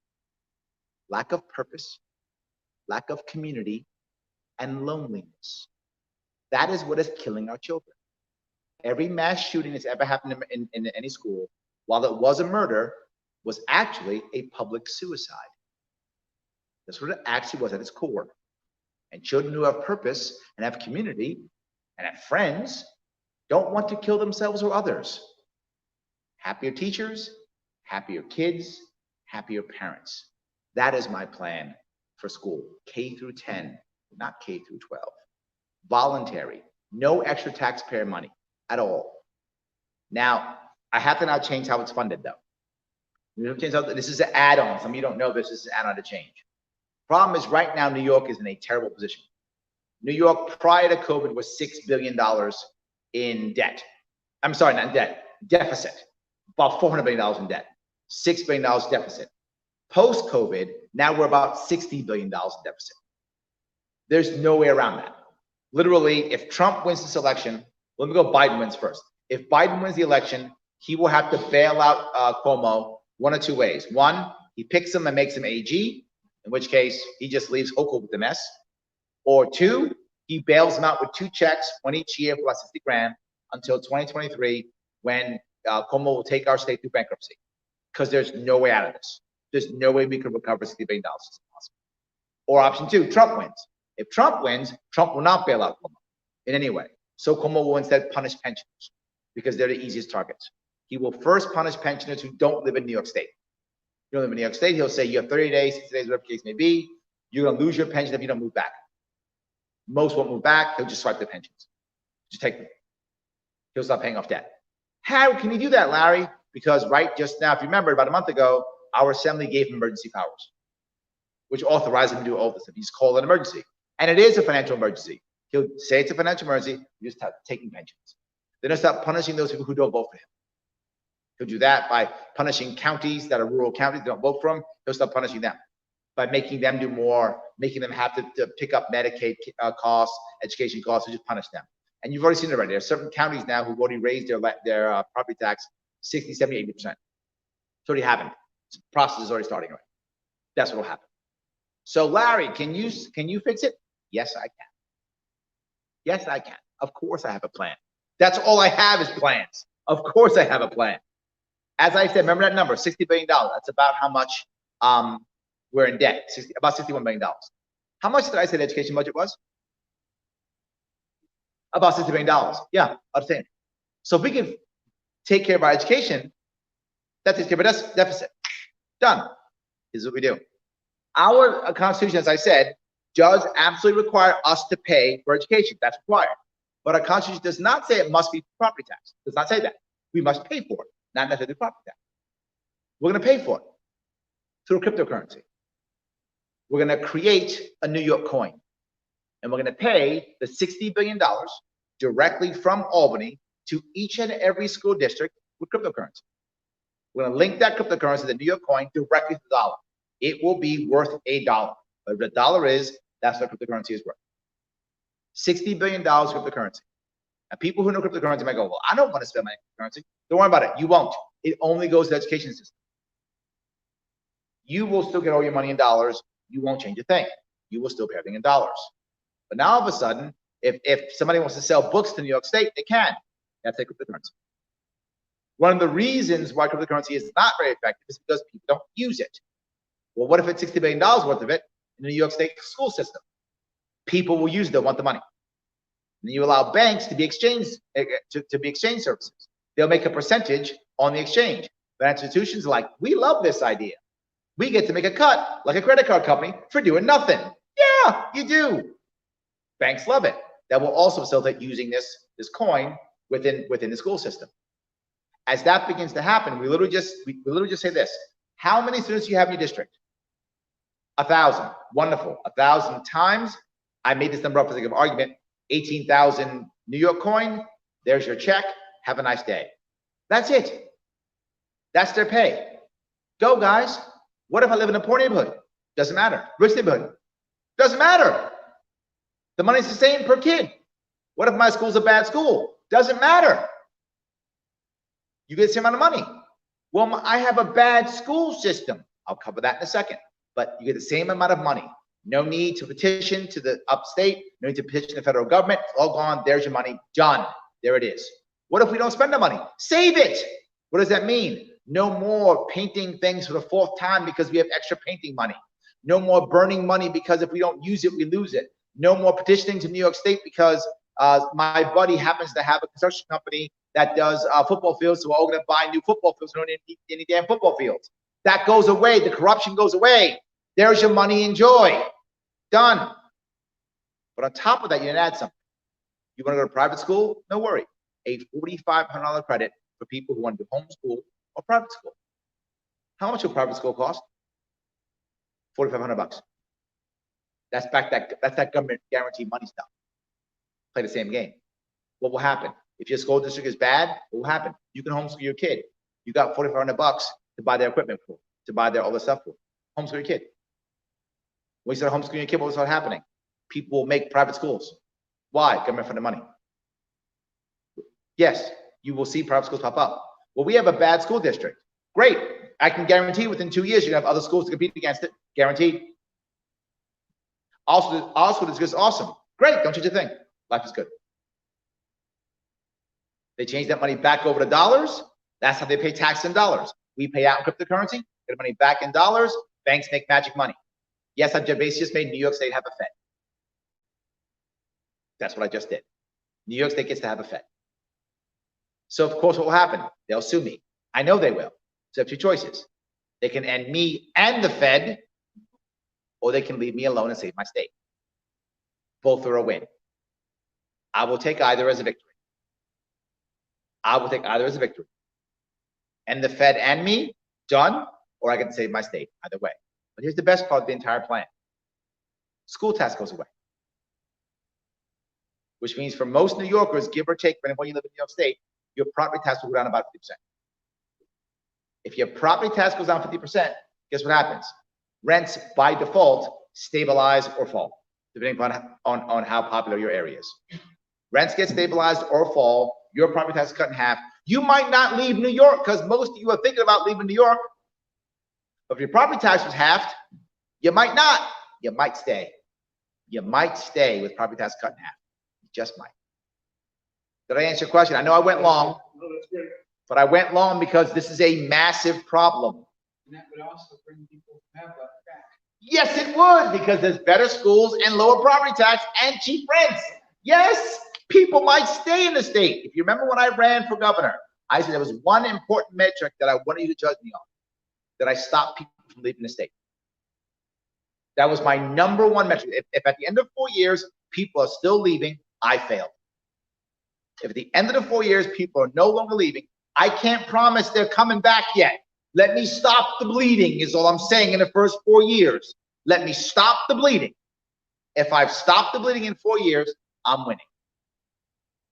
[SPEAKER 1] Lack of purpose, lack of community, and loneliness. That is what is killing our children. Every mass shooting that's ever happened in any school, while it was a murder, was actually a public suicide. That's what it actually was at its core. And children who have purpose and have community and have friends don't want to kill themselves or others. Happier teachers, happier kids, happier parents. That is my plan for school, K through 10, not K through 12. Voluntary, no extra taxpayer money at all. Now, I have to now change how it's funded though. This is an add-on. Some of you don't know this is an add-on to change. Problem is right now, New York is in a terrible position. New York prior to COVID was $6 billion in debt. I'm sorry, not debt, deficit. About $400 billion in debt, $6 billion deficit. Post-COVID, now we're about $60 billion in deficit. There's no way around that. Literally, if Trump wins this election, let me go Biden wins first. If Biden wins the election, he will have to bail out Cuomo one of two ways. One, he picks him and makes him AG, in which case he just leaves Hochul with the mess. Or two, he bails him out with 2 checks, one each year for about 60 grand until 2023, when Cuomo will take our state through bankruptcy. Because there's no way out of this. There's no way we can recover $60 billion. It's impossible. Or option 2, Trump wins. If Trump wins, Trump will not bail out Cuomo in any way. So Cuomo will instead punish pensioners because they're the easiest targets. He will first punish pensioners who don't live in New York State. You don't live in New York State, he'll say you have 30 days, 60 days, whatever the case may be. You're going to lose your pension if you don't move back. Most won't move back. He'll just swipe their pensions. Just take them. He'll stop paying off debt. How can he do that, Larry? Because right just now, if you remember, about a month ago, our assembly gave him emergency powers, which authorized him to do all this. If he's called an emergency, and it is a financial emergency, he'll say it's a financial emergency. You just start taking pensions. Then he'll start punishing those people who don't vote for him. He'll do that by punishing counties that are rural counties that don't vote for him. He'll start punishing them by making them do more, making them have to pick up Medicaid costs, education costs, and just punish them. And you've already seen it already. There are certain counties now who've already raised their property tax 60, 70, 80%. It's already happened. The process is already starting already. That's what will happen. So Larry, can you fix it? Yes, I can. Yes, I can. Of course I have a plan. That's all I have is plans. Of course I have a plan. As I said, remember that number, $60 billion. That's about how much we're in debt, about $61 billion. How much did I say the education budget was? About $60 billion. Yeah, I'm saying. So if we can take care of our education, that takes care of our deficit. Done. This is what we do. Our Constitution, as I said, does absolutely require us to pay for education. That's required. But our Constitution does not say it must be property tax. It does not say that. We must pay for it, not necessarily property tax. We're going to pay for it through cryptocurrency. We're going to create a New York coin. And we're going to pay the $60 billion directly from Albany to each and every school district with cryptocurrency. We're going to link that cryptocurrency, the New York coin, directly to the dollar. It will be worth $1. But the dollar is, that's what cryptocurrency is worth. $60 billion cryptocurrency. And people who know cryptocurrency might go, well, I don't want to spend my cryptocurrency. Don't worry about it. You won't. It only goes to the education system. You will still get all your money in dollars. You won't change a thing. You will still pay everything in dollars. But now all of a sudden, if somebody wants to sell books to New York State, they can. That's a cryptocurrency. One of the reasons why cryptocurrency is not very effective is because people don't use it. Well, what if it's $60 billion worth of it in the New York State school system? People will use it, they'll want the money. And you allow banks to be exchange services. They'll make a percentage on the exchange. But institutions are like, we love this idea. We get to make a cut, like a credit card company, for doing nothing. Yeah, you do. Banks love it. That will also facilitate using this coin within the school system. As that begins to happen, we literally just say this: how many students do you have in your district? 1,000. Wonderful. 1,000 times, I made this number up for the sake of argument, 18,000 New York coin. There's your check. Have a nice day. That's it. That's their pay. Go, guys. What if I live in a poor neighborhood? Doesn't matter. Rich neighborhood? Doesn't matter. The money's the same per kid. What if my school's a bad school? Doesn't matter. You get the same amount of money. Well, I have a bad school system. I'll cover that in a second. But you get the same amount of money. No need to petition to the upstate. No need to petition the federal government. It's all gone. There's your money. Done. There it is. What if we don't spend the money? Save it. What does that mean? No more painting things for the 4th time because we have extra painting money. No more burning money because if we don't use it, we lose it. No more petitioning to New York State because My buddy happens to have a construction company that does football fields, so we're all going to buy new football fields. We don't need any damn football fields. That goes away. The corruption goes away. There's your money. Enjoy. Done. But on top of that, you didn't add something. You want to go to private school? No worry. A $4,500 credit for people who want to do homeschool or private school. How much will private school cost? $4,500. That's that government guaranteed money stuff. Play the same game. What will happen? If your school district is bad, what will happen? You can homeschool your kid. You got $4,500 to buy their equipment for, to buy their all the stuff for. Homeschool your kid. When you start homeschooling your kid, what will start happening? People will make private schools. Why? Government funded money. Yes, you will see private schools pop up. Well, we have a bad school district. Great. I can guarantee within 2 years, you have other schools to compete against it. Guaranteed. Also, our school district is awesome. Great. Don't change a thing. Life is good. They change that money back over to dollars. That's how they pay tax in dollars. We pay out in cryptocurrency, get money back in dollars. Banks make magic money. Yes, I just made New York State have a Fed. That's what I just did. New York State gets to have a Fed. So of course, what will happen? They'll sue me. I know they will. So I have two choices. They can end me and the Fed, or they can leave me alone and save my state. Both are a win. I will take either as a victory. I will take either as a victory. And the Fed and me, done, or I can save my state, either way. But here's the best part of the entire plan. School tax goes away. Which means for most New Yorkers, give or take, depending on where you live in New York State, your property tax will go down about 50%. If your property tax goes down 50%, guess what happens? Rents, by default, stabilize or fall, depending on how popular your area is. Rents get stabilized or fall, your property tax is cut in half. You might not leave New York because most of you are thinking about leaving New York. But if your property tax was halved, you might not. You might stay. You might stay with property tax cut in half. You just might. Did I answer your question? I know I went long.
[SPEAKER 4] No, that's great.
[SPEAKER 1] But I went long because this is a massive problem.
[SPEAKER 5] And that would also bring people from Havlet back.
[SPEAKER 1] Yes, it would, because there's better schools and lower property tax and cheap rents. Yes, people might stay in the state. If you remember when I ran for governor, I said there was one important metric that I wanted you to judge me on, that I stopped people from leaving the state. That was my number one metric. If at the end of 4 years, people are still leaving, I failed. If at the end of the 4 years, people are no longer leaving, I can't promise they're coming back yet. Let me stop the bleeding is all I'm saying in the first 4 years. Let me stop the bleeding. If I've stopped the bleeding in 4 years, I'm winning.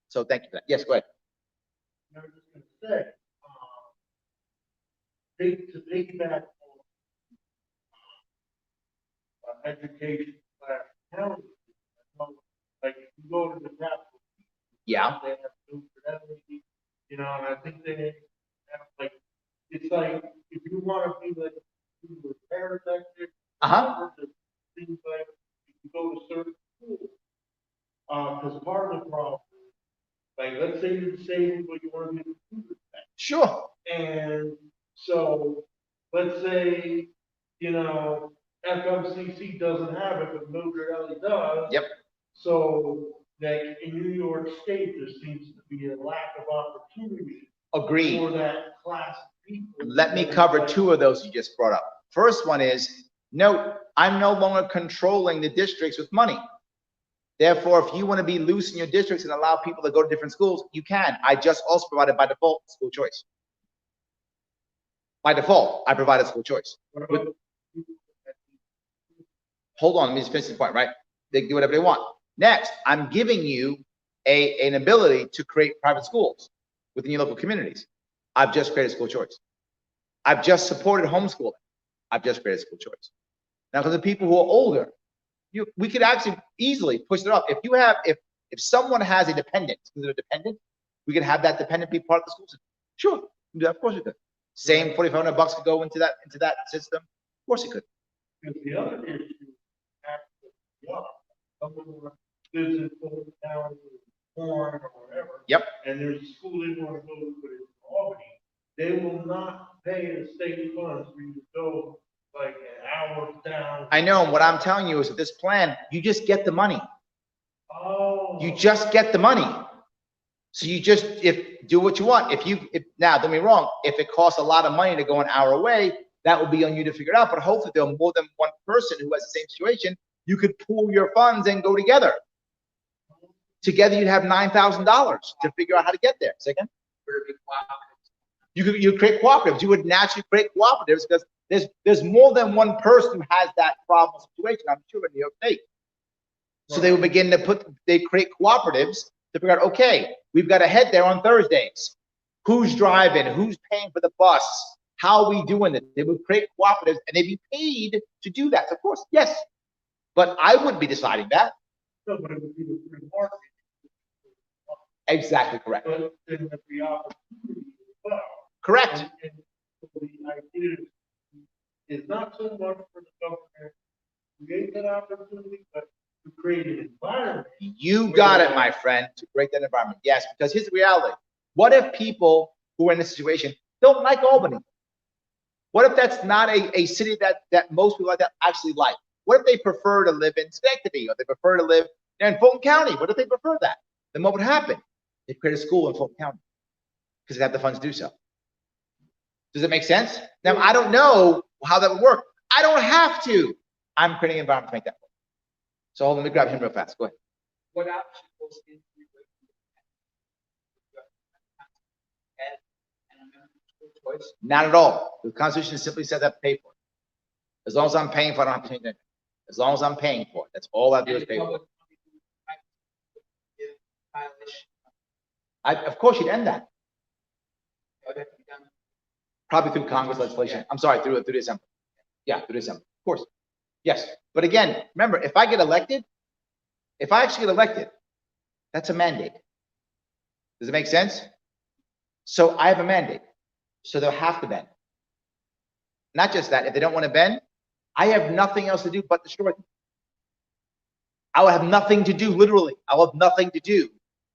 [SPEAKER 1] So thank you for that. Yes, go ahead.
[SPEAKER 4] I was just gonna say, to piggyback on education county, like if you go to the capital,
[SPEAKER 1] Yeah.
[SPEAKER 4] they have new fidelity, you know, and I think they have like, it's like if you want to be like a repair sector, things like if you go to certain schools, because part of the problem, like let's say you're disabled, but you want to be a computer tech.
[SPEAKER 1] Sure.
[SPEAKER 4] And so, let's say, you know, FMCC doesn't have it, but Mildred Ellie does.
[SPEAKER 1] Yep.
[SPEAKER 4] So, like in New York State, there seems to be a lack of opportunity
[SPEAKER 1] Agreed.
[SPEAKER 4] for that class of people.
[SPEAKER 1] Let me cover two of those you just brought up. First one is, note, I'm no longer controlling the districts with money. Therefore, if you want to be loose in your districts and allow people to go to different schools, you can. I just also provided by default school choice. By default, I provided school choice. Hold on, let me just finish this point, right? They can do whatever they want. Next, I'm giving you an ability to create private schools within your local communities. I've just created school choice. I've just supported homeschooling. I've just created school choice. Now, for the people who are older, we could actually easily push it up. If someone has a dependent, we could have that dependent be part of the school system. Sure, we can do that. Of course we could. Same $4,500 could go into that system. Of course it could.
[SPEAKER 4] Because the other issue, someone lives in Fulton County, or wherever.
[SPEAKER 1] Yep.
[SPEAKER 4] And there's a school they want to go to, but it's Albany. They will not pay the state funds for you to go like an hour down.
[SPEAKER 1] I know, and what I'm telling you is that this plan, you just get the money.
[SPEAKER 4] Oh.
[SPEAKER 1] You just get the money. So you just, do what you want. Now, don't get me wrong, if it costs a lot of money to go an hour away, that will be on you to figure it out. But hopefully there are more than one person who has the same situation. You could pool your funds and go together. Together you'd have $9,000 to figure out how to get there. Second? You create cooperatives. You would naturally create cooperatives because there's more than one person who has that problem situation, I'm sure, in New York State. So they would begin to create cooperatives to figure out, okay, we've got to head there on Thursdays. Who's driving? Who's paying for the bus? How are we doing it? They would create cooperatives and they'd be paid to do that. Of course, yes. But I wouldn't be deciding that.
[SPEAKER 4] No, but it would be the free market.
[SPEAKER 1] Exactly correct.
[SPEAKER 4] But then the opportunity as well.
[SPEAKER 1] Correct.
[SPEAKER 4] And so the idea is not so much for the government to create that opportunity, but to create an environment.
[SPEAKER 1] You got it, my friend, to create that environment. Yes, because here's the reality. What if people who are in this situation don't like Albany? What if that's not a city that most people like that actually like? What if they prefer to live in Schenectady or they prefer to live in Fulton County? What if they prefer that? Then what would happen? They create a school in Fulton County because they have the funds to do so. Does it make sense? Now, I don't know how that would work. I don't have to. I'm creating an environment to make that work. So hold on, let me grab him real fast. Go ahead.
[SPEAKER 5] What option goes into choice?
[SPEAKER 1] Not at all. The Constitution simply says I pay for it. As long as I'm paying for it, I don't have to change anything. As long as I'm paying for it, that's all I do is pay for it. Of course, you'd end that. Probably through Congress legislation. I'm sorry, through the Assembly. Yeah, through the Assembly. Of course. Yes. But again, remember, if I actually get elected, that's a mandate. Does it make sense? So I have a mandate. So they'll have to bend. Not just that, if they don't want to bend, I have nothing else to do but destroy them. I will have nothing to do, literally. I will have nothing to do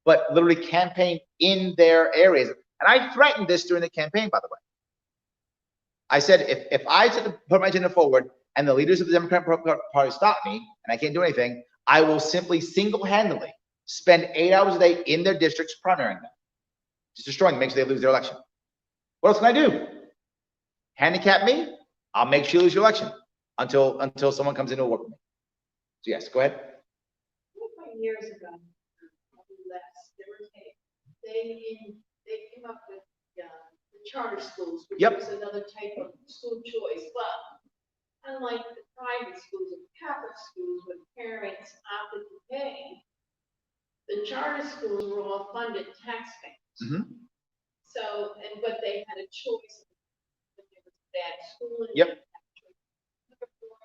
[SPEAKER 1] but literally campaign in their areas. And I threatened this during the campaign, by the way. I said, if I put my agenda forward and the leaders of the Democratic Party stop me and I can't do anything, I will simply single-handedly spend 8 hours a day in their districts primarying them, just destroying them, make sure they lose their election. What else can I do? Handicap me? I'll make sure you lose your election until someone comes in to work with me. So yes, go ahead.
[SPEAKER 6] 25 years ago, probably less, they came up with the charter schools, which
[SPEAKER 1] Yep.
[SPEAKER 6] was another type of school choice. But unlike the private schools and Catholic schools, where parents opted to pay, the charter schools were all funded taxpayers.
[SPEAKER 1] Mm-hmm.
[SPEAKER 6] So, but they had a choice. If there was a bad school.
[SPEAKER 1] Yep.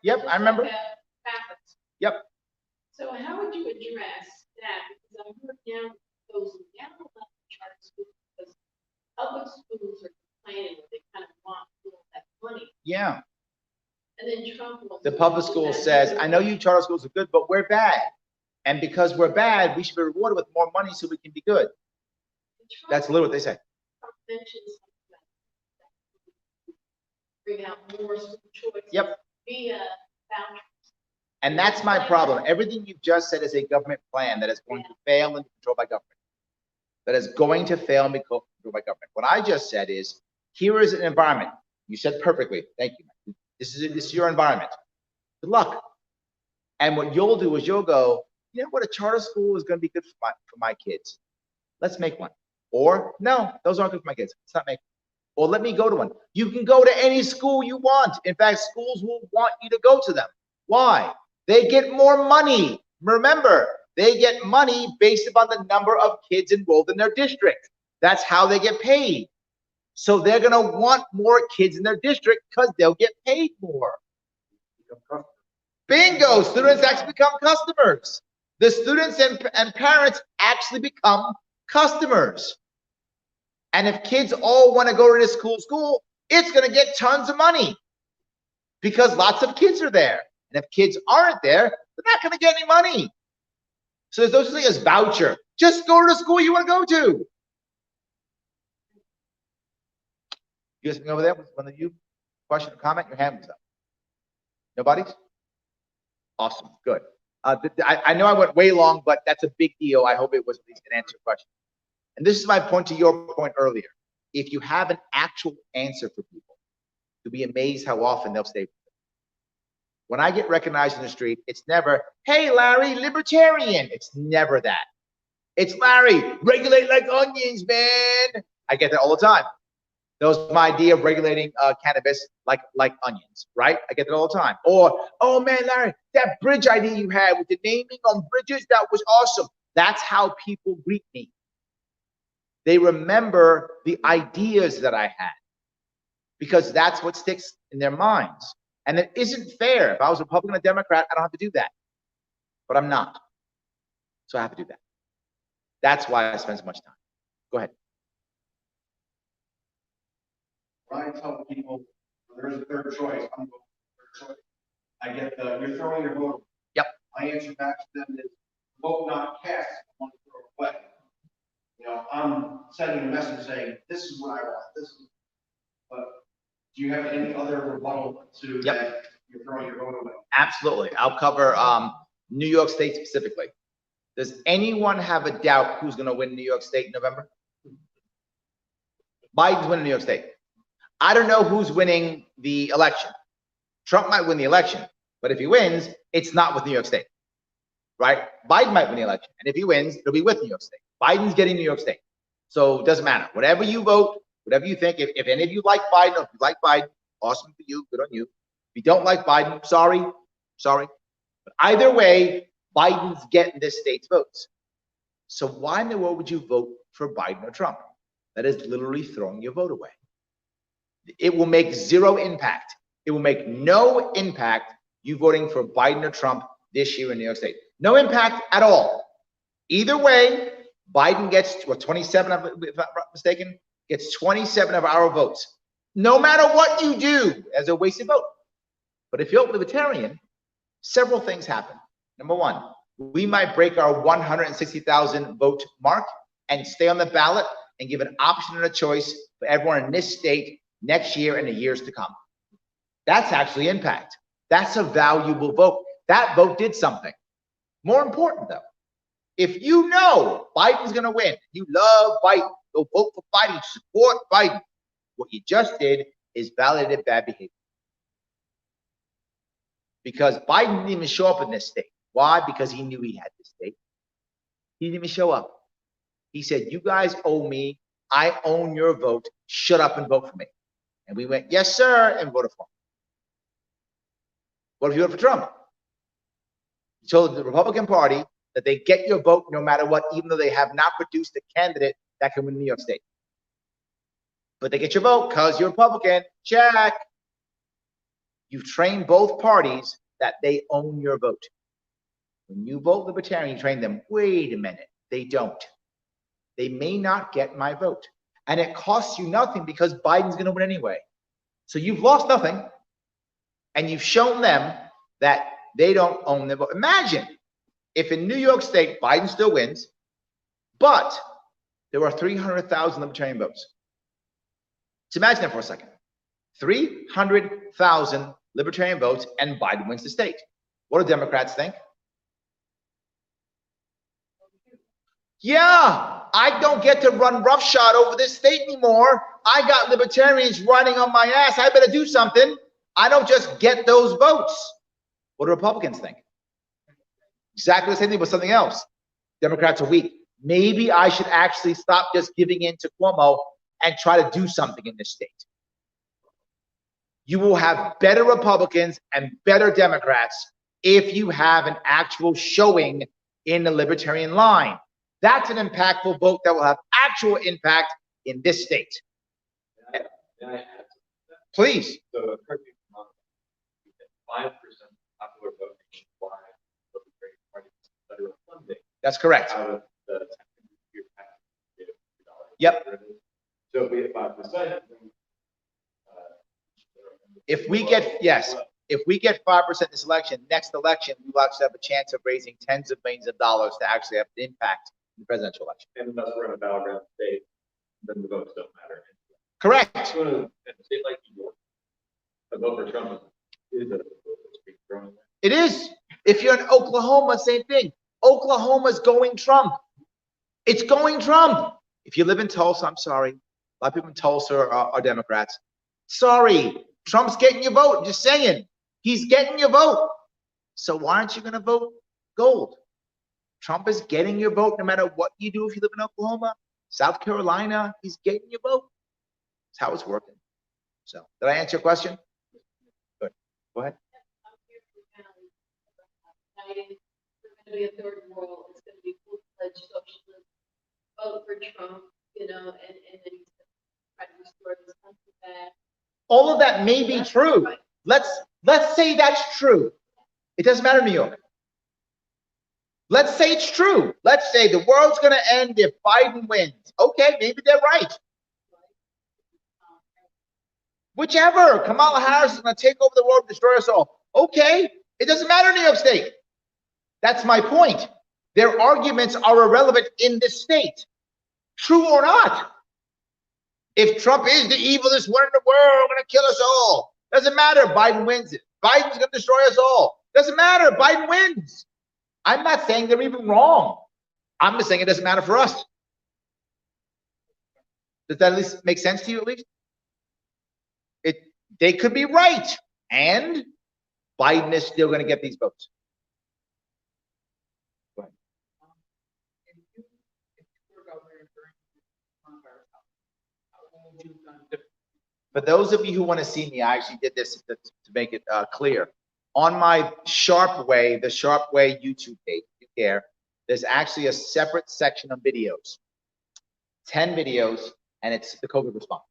[SPEAKER 1] Yep, I remember.
[SPEAKER 6] Catholic.
[SPEAKER 1] Yep.
[SPEAKER 6] So how would you address that? Because I'm heard now closing down a lot of charter schools because public schools are complaining that they kind of want all that money.
[SPEAKER 1] Yeah.
[SPEAKER 6] And then Trump wants
[SPEAKER 1] The
[SPEAKER 6] to
[SPEAKER 1] public
[SPEAKER 6] do
[SPEAKER 1] school
[SPEAKER 6] that.
[SPEAKER 1] says, I know you charter schools are good, but we're bad. And because we're bad, we should be rewarded with more money so we can be good.
[SPEAKER 6] Trump
[SPEAKER 1] That's literally what they say.
[SPEAKER 6] mentions that bring out more school choice.
[SPEAKER 1] Yep.
[SPEAKER 6] Via vouchers.
[SPEAKER 1] And that's my problem. Everything you've just said is a government plan that is going to fail and be controlled by government. That is going to fail and be controlled by government. What I just said is, here is an environment. You said perfectly. Thank you. This is your environment. Good luck. And what you'll do is you'll go, you know what, a charter school is going to be good for my kids. Let's make one. Or, no, those aren't good for my kids. Let's not make one. Or let me go to one. You can go to any school you want. In fact, schools will want you to go to them. Why? They get more money. Remember, they get money based upon the number of kids enrolled in their district. That's how they get paid. So they're going to want more kids in their district because they'll get paid more. Bingo! Students actually become customers. The students and parents actually become customers. And if kids all want to go to this school, it's going to get tons of money because lots of kids are there. And if kids aren't there, they're not going to get any money. So there's no such thing as voucher. Just go to the school you want to go to. You guys over there? One of you? Question or comment? Your hand was up. Nobody's? Awesome. Good. I know I went way long, but that's a big deal. I hope it was at least an answer question. And this is my point to your point earlier. If you have an actual answer for people, you'll be amazed how often they'll stay with it. When I get recognized in the street, it's never, hey, Larry, libertarian. It's never that. It's Larry, regulate like onions, man. I get that all the time. That was my idea of regulating cannabis like onions, right? I get that all the time. Or, oh man, Larry, that bridge idea you had with the naming on bridges, that was awesome. That's how people greet me. They remember the ideas that I had because that's what sticks in their minds. And it isn't fair. If I was a Republican or Democrat, I don't have to do that. But I'm not. So I have to do that. That's why I spend so much time. Go ahead.
[SPEAKER 2] When I tell people there is a third choice, I'm going for third choice. I get the, you're throwing your vote.
[SPEAKER 1] Yep.
[SPEAKER 2] My answer back to them is vote not cast, I want to throw away. You know, I'm sending a message saying, this is what I want, this is, but do you have any other rebuttal to that you're throwing your vote away?
[SPEAKER 1] Absolutely. I'll cover New York State specifically. Does anyone have a doubt who's going to win New York State in November? Biden's winning New York State. I don't know who's winning the election. Trump might win the election, but if he wins, it's not with New York State, right? Biden might win the election, and if he wins, it'll be with New York State. Biden's getting New York State. So it doesn't matter. Whatever you vote, whatever you think, if any of you like Biden, or if you like Biden, awesome for you, good on you. If you don't like Biden, sorry. But either way, Biden's getting this state's votes. So why in the world would you vote for Biden or Trump? That is literally throwing your vote away. It will make zero impact. It will make no impact you voting for Biden or Trump this year in New York State. No impact at all. Either way, Biden gets, what, 27, if I'm not mistaken, gets 27 of our votes. No matter what you do as a wasted vote. But if you're libertarian, several things happen. Number one, we might break our 160,000 vote mark and stay on the ballot and give an option and a choice for everyone in this state next year and the years to come. That's actually impact. That's a valuable vote. That vote did something. More important though, if you know Biden's gonna win, you love Biden, go vote for Biden, support Biden. What you just did is validated bad behavior. Because Biden didn't even show up in this state. Why? Because he knew he had this state. He didn't even show up. He said, you guys owe me. I own your vote. Shut up and vote for me. And we went, yes, sir, and voted for him. What if you voted for Trump? He told the Republican Party that they get your vote no matter what, even though they have not produced a candidate that can win New York State. But they get your vote because you're Republican. Check. You've trained both parties that they own your vote. When you vote Libertarian, you train them, wait a minute, they don't. They may not get my vote. And it costs you nothing because Biden's gonna win anyway. So you've lost nothing, and you've shown them that they don't own their vote. Imagine if in New York State, Biden still wins, but there are 300,000 Libertarian votes. So imagine that for a second. 300,000 Libertarian votes, and Biden wins the state. What do Democrats think? Yeah, I don't get to run roughshod over this state anymore. I got Libertarians running on my ass. I better do something. I don't just get those votes. What do Republicans think? Exactly the same thing, but something else. Democrats are weak. Maybe I should actually stop just giving in to Cuomo and try to do something in this state. You will have better Republicans and better Democrats if you have an actual showing in the Libertarian line. That's an impactful vote that will have actual impact in this state. Please.
[SPEAKER 7] So, 5% popular vote nationwide for the Libertarian Party federal funding.
[SPEAKER 1] That's correct.
[SPEAKER 7] Out of the year past.
[SPEAKER 1] Yep.
[SPEAKER 7] So if we hit 5%,
[SPEAKER 1] If we get, yes, if we get 5% this election, next election, we will actually have a chance of raising tens of millions of dollars to actually have an impact in the presidential election.
[SPEAKER 7] and unless we're in a battleground state, then the votes don't matter.
[SPEAKER 1] Correct.
[SPEAKER 7] So in a state like New York, a vote for Trump is a vote that's being thrown away.
[SPEAKER 1] It is. If you're in Oklahoma, same thing. Oklahoma's going Trump. It's going Trump. If you live in Tulsa, I'm sorry. A lot of people in Tulsa are Democrats. Sorry, Trump's getting your vote. I'm just saying, he's getting your vote. So why aren't you going to vote gold? Trump is getting your vote no matter what you do. If you live in Oklahoma, South Carolina, he's getting your vote. That's how it's working. So did I answer your question? Good. Go ahead.
[SPEAKER 6] It's going to be a third world. It's going to be full-fledged socialism. Vote for Trump, you know, and then he's going to try to restore this country back.
[SPEAKER 1] All of that may be true. Let's say that's true. It doesn't matter, New York. Let's say it's true. Let's say the world's going to end if Biden wins. Okay, maybe they're right. Whichever. Kamala Harris is going to take over the world, destroy us all. Okay, it doesn't matter, New York State. That's my point. Their arguments are irrelevant in this state. True or not. If Trump is the evilest one in the world, going to kill us all. Doesn't matter. Biden wins it. Biden's going to destroy us all. Doesn't matter. Biden wins. I'm not saying they're even wrong. I'm just saying it doesn't matter for us. Does that at least make sense to you at least? They could be right. And Biden is still going to get these votes. Go ahead.
[SPEAKER 5] If you were governor during the coronavirus, how would you have done different?
[SPEAKER 1] For those of you who want to see me, I actually did this to make it clear. On my Sharpe Way, the Sharpe Way YouTube page, if you care, there's actually a separate section of videos, 10 videos, and it's the COVID response.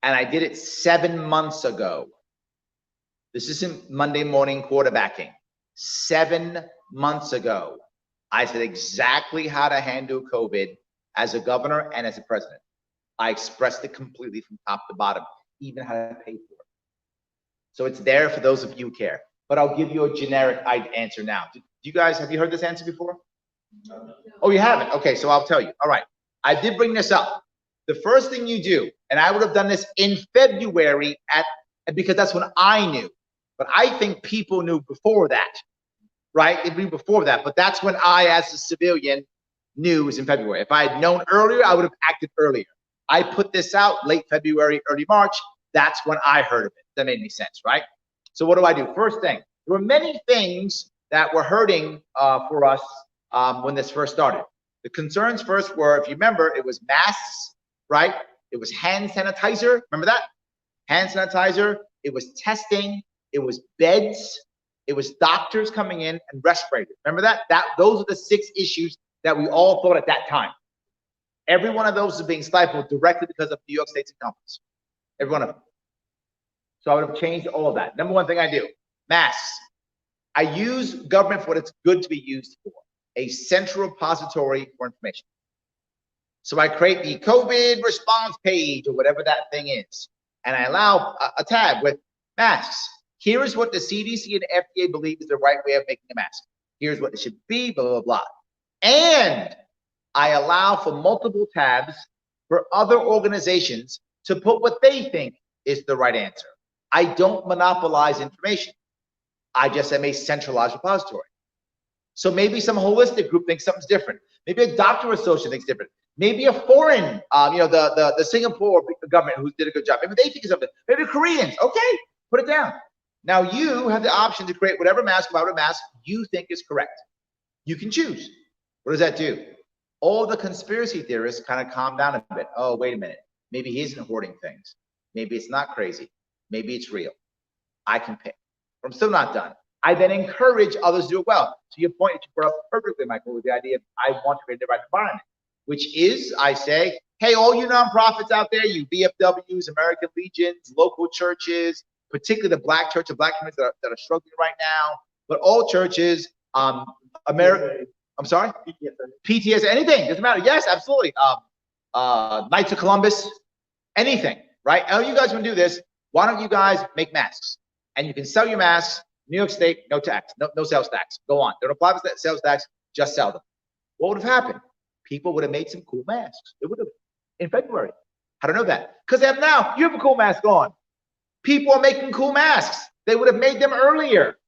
[SPEAKER 1] And I did it 7 months ago. This isn't Monday morning quarterbacking. 7 months ago, I said exactly how to handle COVID as a governor and as a president. I expressed it completely from top to bottom, even how to pay for it. So it's there for those of you who care. But I'll give you a generic answer now. Do you guys, have you heard this answer before? No. Oh, you haven't? Okay, so I'll tell you. All right. I did bring this up. The first thing you do, and I would have done this in February because that's when I knew. But I think people knew before that, right? It knew before that. But that's when I, as a civilian, knew it was in February. If I had known earlier, I would have acted earlier. I put this out late February, early March. That's when I heard of it. That made any sense, right? So what do? First thing, there were many things that were hurting for us when this first started. The concerns first were, if you remember, it was masks, right? It was hand sanitizer. Remember that? Hand sanitizer. It was testing. It was beds. It was doctors coming in and respirators. Remember that? Those are the 6 issues that we all thought at that time. Every one of those is being stifled directly because of New York State's incompetence. Every one of them. So I would have changed all of that. Number one thing I do, masks. I use government for what it's good to be used for, a central repository for information. So I create the COVID response page or whatever that thing is. And I allow a tab with masks. Here is what the CDC and FDA believe is the right way of making a mask. Here's what it should be, blah, blah, blah. And I allow for multiple tabs for other organizations to put what they think is the right answer. I don't monopolize information. I just am a centralized repository. So maybe some holistic group thinks something's different. Maybe a doctor association thinks different. Maybe a foreign, the Singapore government who did a good job. Maybe they think it's something. Maybe Koreans. Okay, put it down. Now you have the option to create whatever mask, whatever mask you think is correct. You can choose. What does that do? All the conspiracy theorists kind of calm down a bit. Oh, wait a minute. Maybe he isn't hoarding things. Maybe it's not crazy. Maybe it's real. I can pick. But I'm still not done. I then encourage others to do it well. To your point, you brought up perfectly, Michael, with the idea of I want to create the right environment, which is, I say, hey, all you nonprofits out there, you BFWs, American Legions, local churches, particularly the Black church and Black communities that are struggling right now, but all churches, American, I'm sorry? PTS, anything, doesn't matter. Yes, absolutely. Knights of Columbus, anything, right? Oh, you guys want to do this. Why don't you guys make masks? And you can sell your masks, New York State, no tax, no sales tax. Go on. They don't apply for sales tax, just sell them. What would have happened? People would have made some cool masks. It would have, in February. How do I know that? Because they have now, you have a cool mask on. People are making cool masks. They would have made them earlier.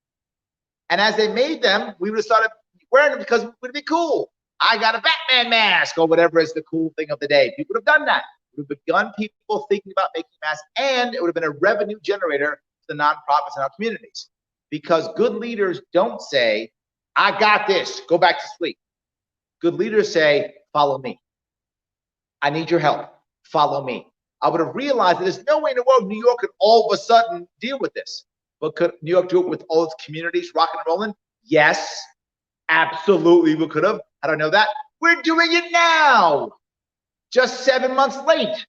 [SPEAKER 1] And as they made them, we would have started wearing them because it would be cool. I got a Batman mask or whatever is the cool thing of the day. People would have done that. It would have begun people thinking about making masks, and it would have been a revenue generator to the nonprofits in our communities. Because good leaders don't say, I got this, go back to sleep. Good leaders say, follow me. I need your help, follow me. I would have realized that there's no way in the world New York could all of a sudden deal with this. But could New York do it with all its communities rocking and rolling? Yes, absolutely we could have. How do I know that? We're doing it now, just 7 months late,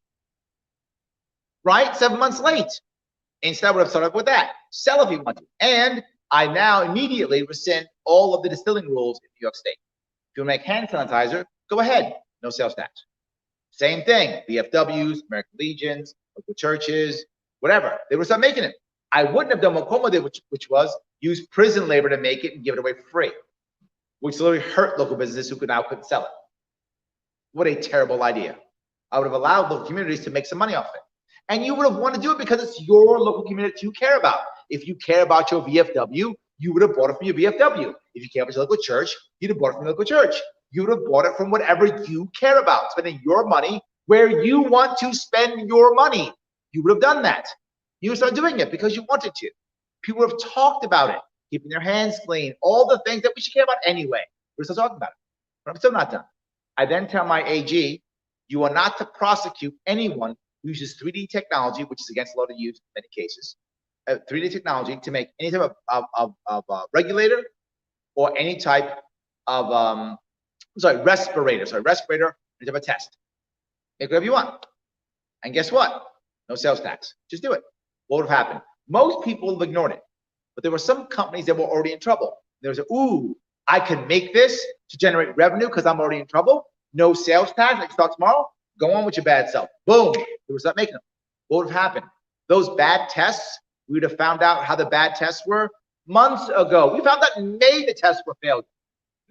[SPEAKER 1] right? 7 months late. Instead, I would have started with that. Sell if you want to. And I now immediately rescind all of the distilling rules in New York State. If you want to make hand sanitizer, go ahead. No sales tax. Same thing. VFWs, American Legions, local churches, whatever. They would start making it. I wouldn't have done what Cuomo did, which was use prison labor to make it and give it away for free, which literally hurt local businesses who couldn't sell it. What a terrible idea. I would have allowed local communities to make some money off it. And you would have wanted to do it because it's your local community you care about. If you care about your VFW, you would have bought it from your VFW. If you care about your local church, you'd have bought it from your local church. You would have bought it from whatever you care about, spending your money where you want to spend your money. You would have done that. You would start doing it because you wanted to. People would have talked about it, keeping their hands clean, all the things that we should care about anyway. We're still talking about it. But I'm still not done. I then tell my AG, you are not to prosecute anyone who uses 3D technology, which is against the law to use in many cases, 3D technology to make any type of regulator or any type of, respirator, any type of test. Make whatever you want. And guess what? No sales tax. Just do it. What would have happened? Most people would have ignored it. But there were some companies that were already in trouble. There was ooh, I can make this to generate revenue because I'm already in trouble. No sales tax. I can start tomorrow. Go on with your bad self. Boom. They would start making them. What would have happened? Those bad tests, we would have found out how the bad tests were months ago. We found out in May the tests were failed.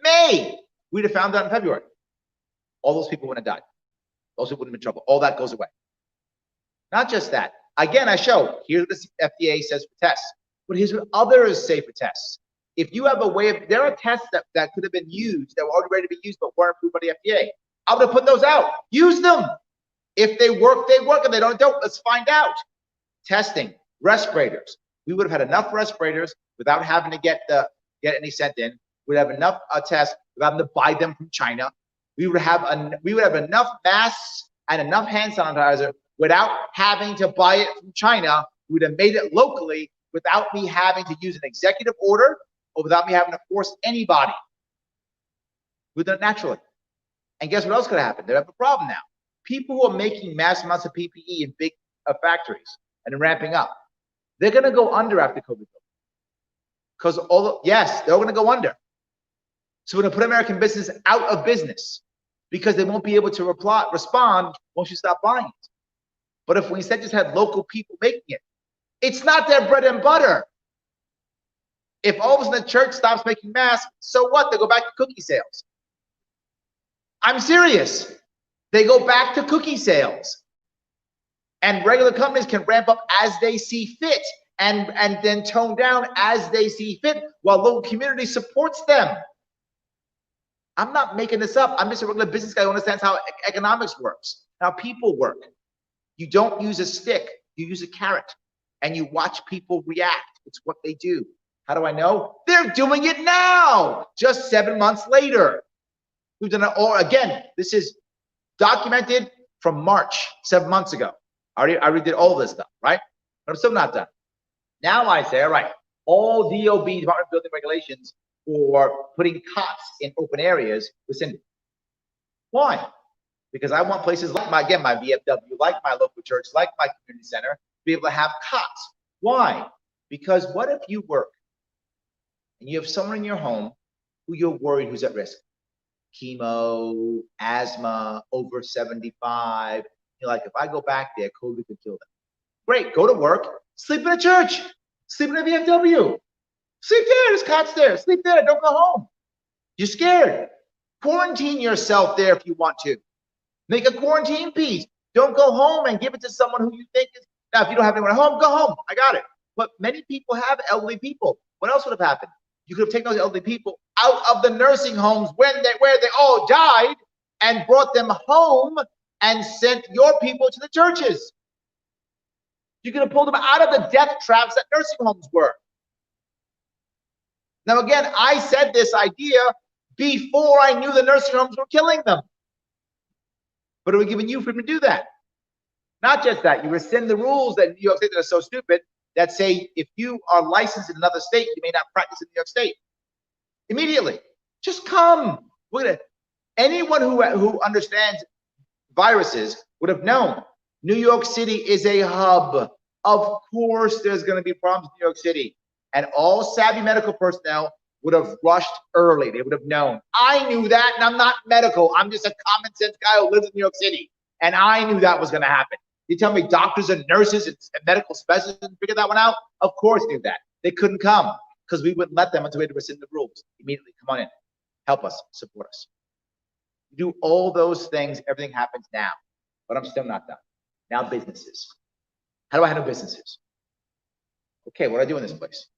[SPEAKER 1] May. We'd have found out in February. All those people wouldn't have died. Those people wouldn't have been in trouble. All that goes away. Not just that. Again, I show, here's what the FDA says for tests. But here's what others say for tests. If you have a way of, there are tests that could have been used, that were already ready to be used, but weren't approved by the FDA. I would have put those out. Use them. If they work, they work. If they don't. Let's find out. Testing, respirators. We would have had enough respirators without having to get any sent in. We'd have enough tests without having to buy them from China. We would have enough masks and enough hand sanitizer without having to buy it from China. We'd have made it locally without me having to use an executive order or without me having to force anybody. We've done it naturally. And guess what else could happen? They have a problem now. People who are making mass amounts of PPE in big factories and ramping up, they're going to go under after COVID. Because yes, they're going to go under. So we're going to put American business out of business because they won't be able to respond once you stop buying it. But if we instead just had local people making it, it's not their bread and butter. If all of a sudden the church stops making masks, so what? They go back to cookie sales. I'm serious. They go back to cookie sales. And regular companies can ramp up as they see fit and then tone down as they see fit while local community supports them. I'm not making this up. I'm just a regular business guy who understands how economics works, how people work. You don't use a stick, you use a carrot, and you watch people react. It's what they do. How do I know? They're doing it now, just 7 months later. We've done it all. Again, this is documented from March, 7 months ago. I already did all this stuff, right? But I'm still not done. Now I say, all right, all DOB, Department of Building Regulations, for putting cots in open areas rescinded. Why? Because I want places like my VFW, like my local church, like my community center, to be able to have cots. Why? Because what if you work and you have someone in your home who you're worried who's at risk? Chemo, asthma, over 75. You're like, if I go back there, COVID could kill them. Great, go to work, sleep in a church, sleep in a VFW. Sleep there, there's cots there, sleep there, don't go home. You're scared. Quarantine yourself there if you want to. Make a quarantine piece. Don't go home and give it to someone who you think is, now if you don't have anyone at home, go home, I got it. But many people have elderly people. What else would have happened? You could have taken those elderly people out of the nursing homes where they all died and brought them home and sent your people to the churches. You could have pulled them out of the death traps that nursing homes were. Now, again, I said this idea before I knew the nursing homes were killing them. But it was giving you freedom to do that. Not just that, you rescind the rules that New York State that are so stupid that say if you are licensed in another state, you may not practice in New York State. Immediately, just come. Anyone who understands viruses would have known New York City is a hub. Of course, there's going to be problems in New York City, and all savvy medical personnel would have rushed early. They would have known. I knew that, and I'm not medical. I'm just a common sense guy who lives in New York City, and I knew that was going to happen. You tell me doctors and nurses and medical specialists figured that one out? Of course they knew that. They couldn't come because we wouldn't let them until we had to rescind the rules. Immediately, come on in. Help us, support us. You do all those things, everything happens now. But I'm still not done. Now businesses. How do I handle businesses? Okay, what do I do in this place?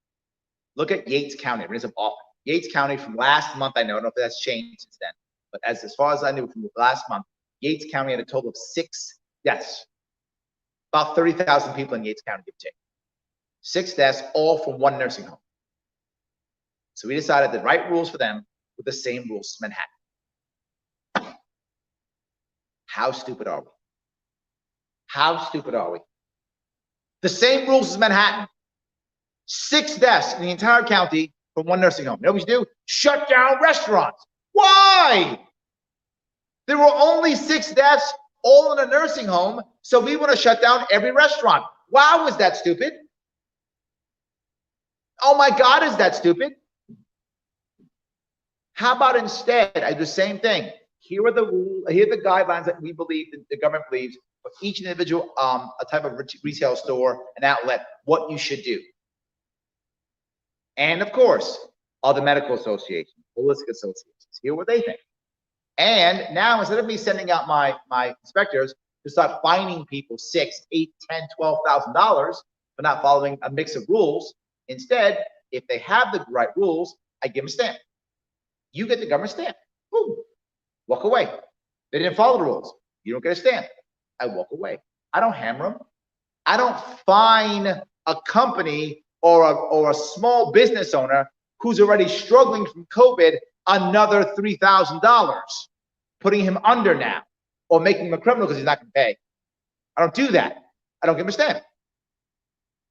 [SPEAKER 1] Look at Yates County. It brings up often. Yates County from last month, I don't know if that's changed since then, but as far as I knew from last month, Yates County had a total of 6 deaths. About 30,000 people in Yates County, give or take. 6 deaths, all from one nursing home. So we decided to write rules for them with the same rules as Manhattan. How stupid are we? How stupid are we? The same rules as Manhattan. 6 deaths in the entire county from one nursing home. You know what we do? Shut down restaurants. Why? There were only 6 deaths, all in a nursing home, so we want to shut down every restaurant. Wow, is that stupid? Oh my God, is that stupid? How about instead, I do the same thing. Here are the rules, here are the guidelines that we believe, the government believes, for each individual a type of retail store, an outlet, what you should do. And of course, other medical associations, holistic associations, hear what they think. And now, instead of me sending out my inspectors to start fining people $6,000, $8,000, $10,000, $12,000 for not following a mix of rules, instead, if they have the right rules, I give them a stamp. You get the government stamp. Boom. Walk away. They didn't follow the rules. You don't get a stamp. I walk away. I don't hammer them. I don't fine a company or a small business owner who's already struggling from COVID another $3,000, putting him under now, or making him a criminal because he's not going to pay. I don't do that. I don't give him a stamp.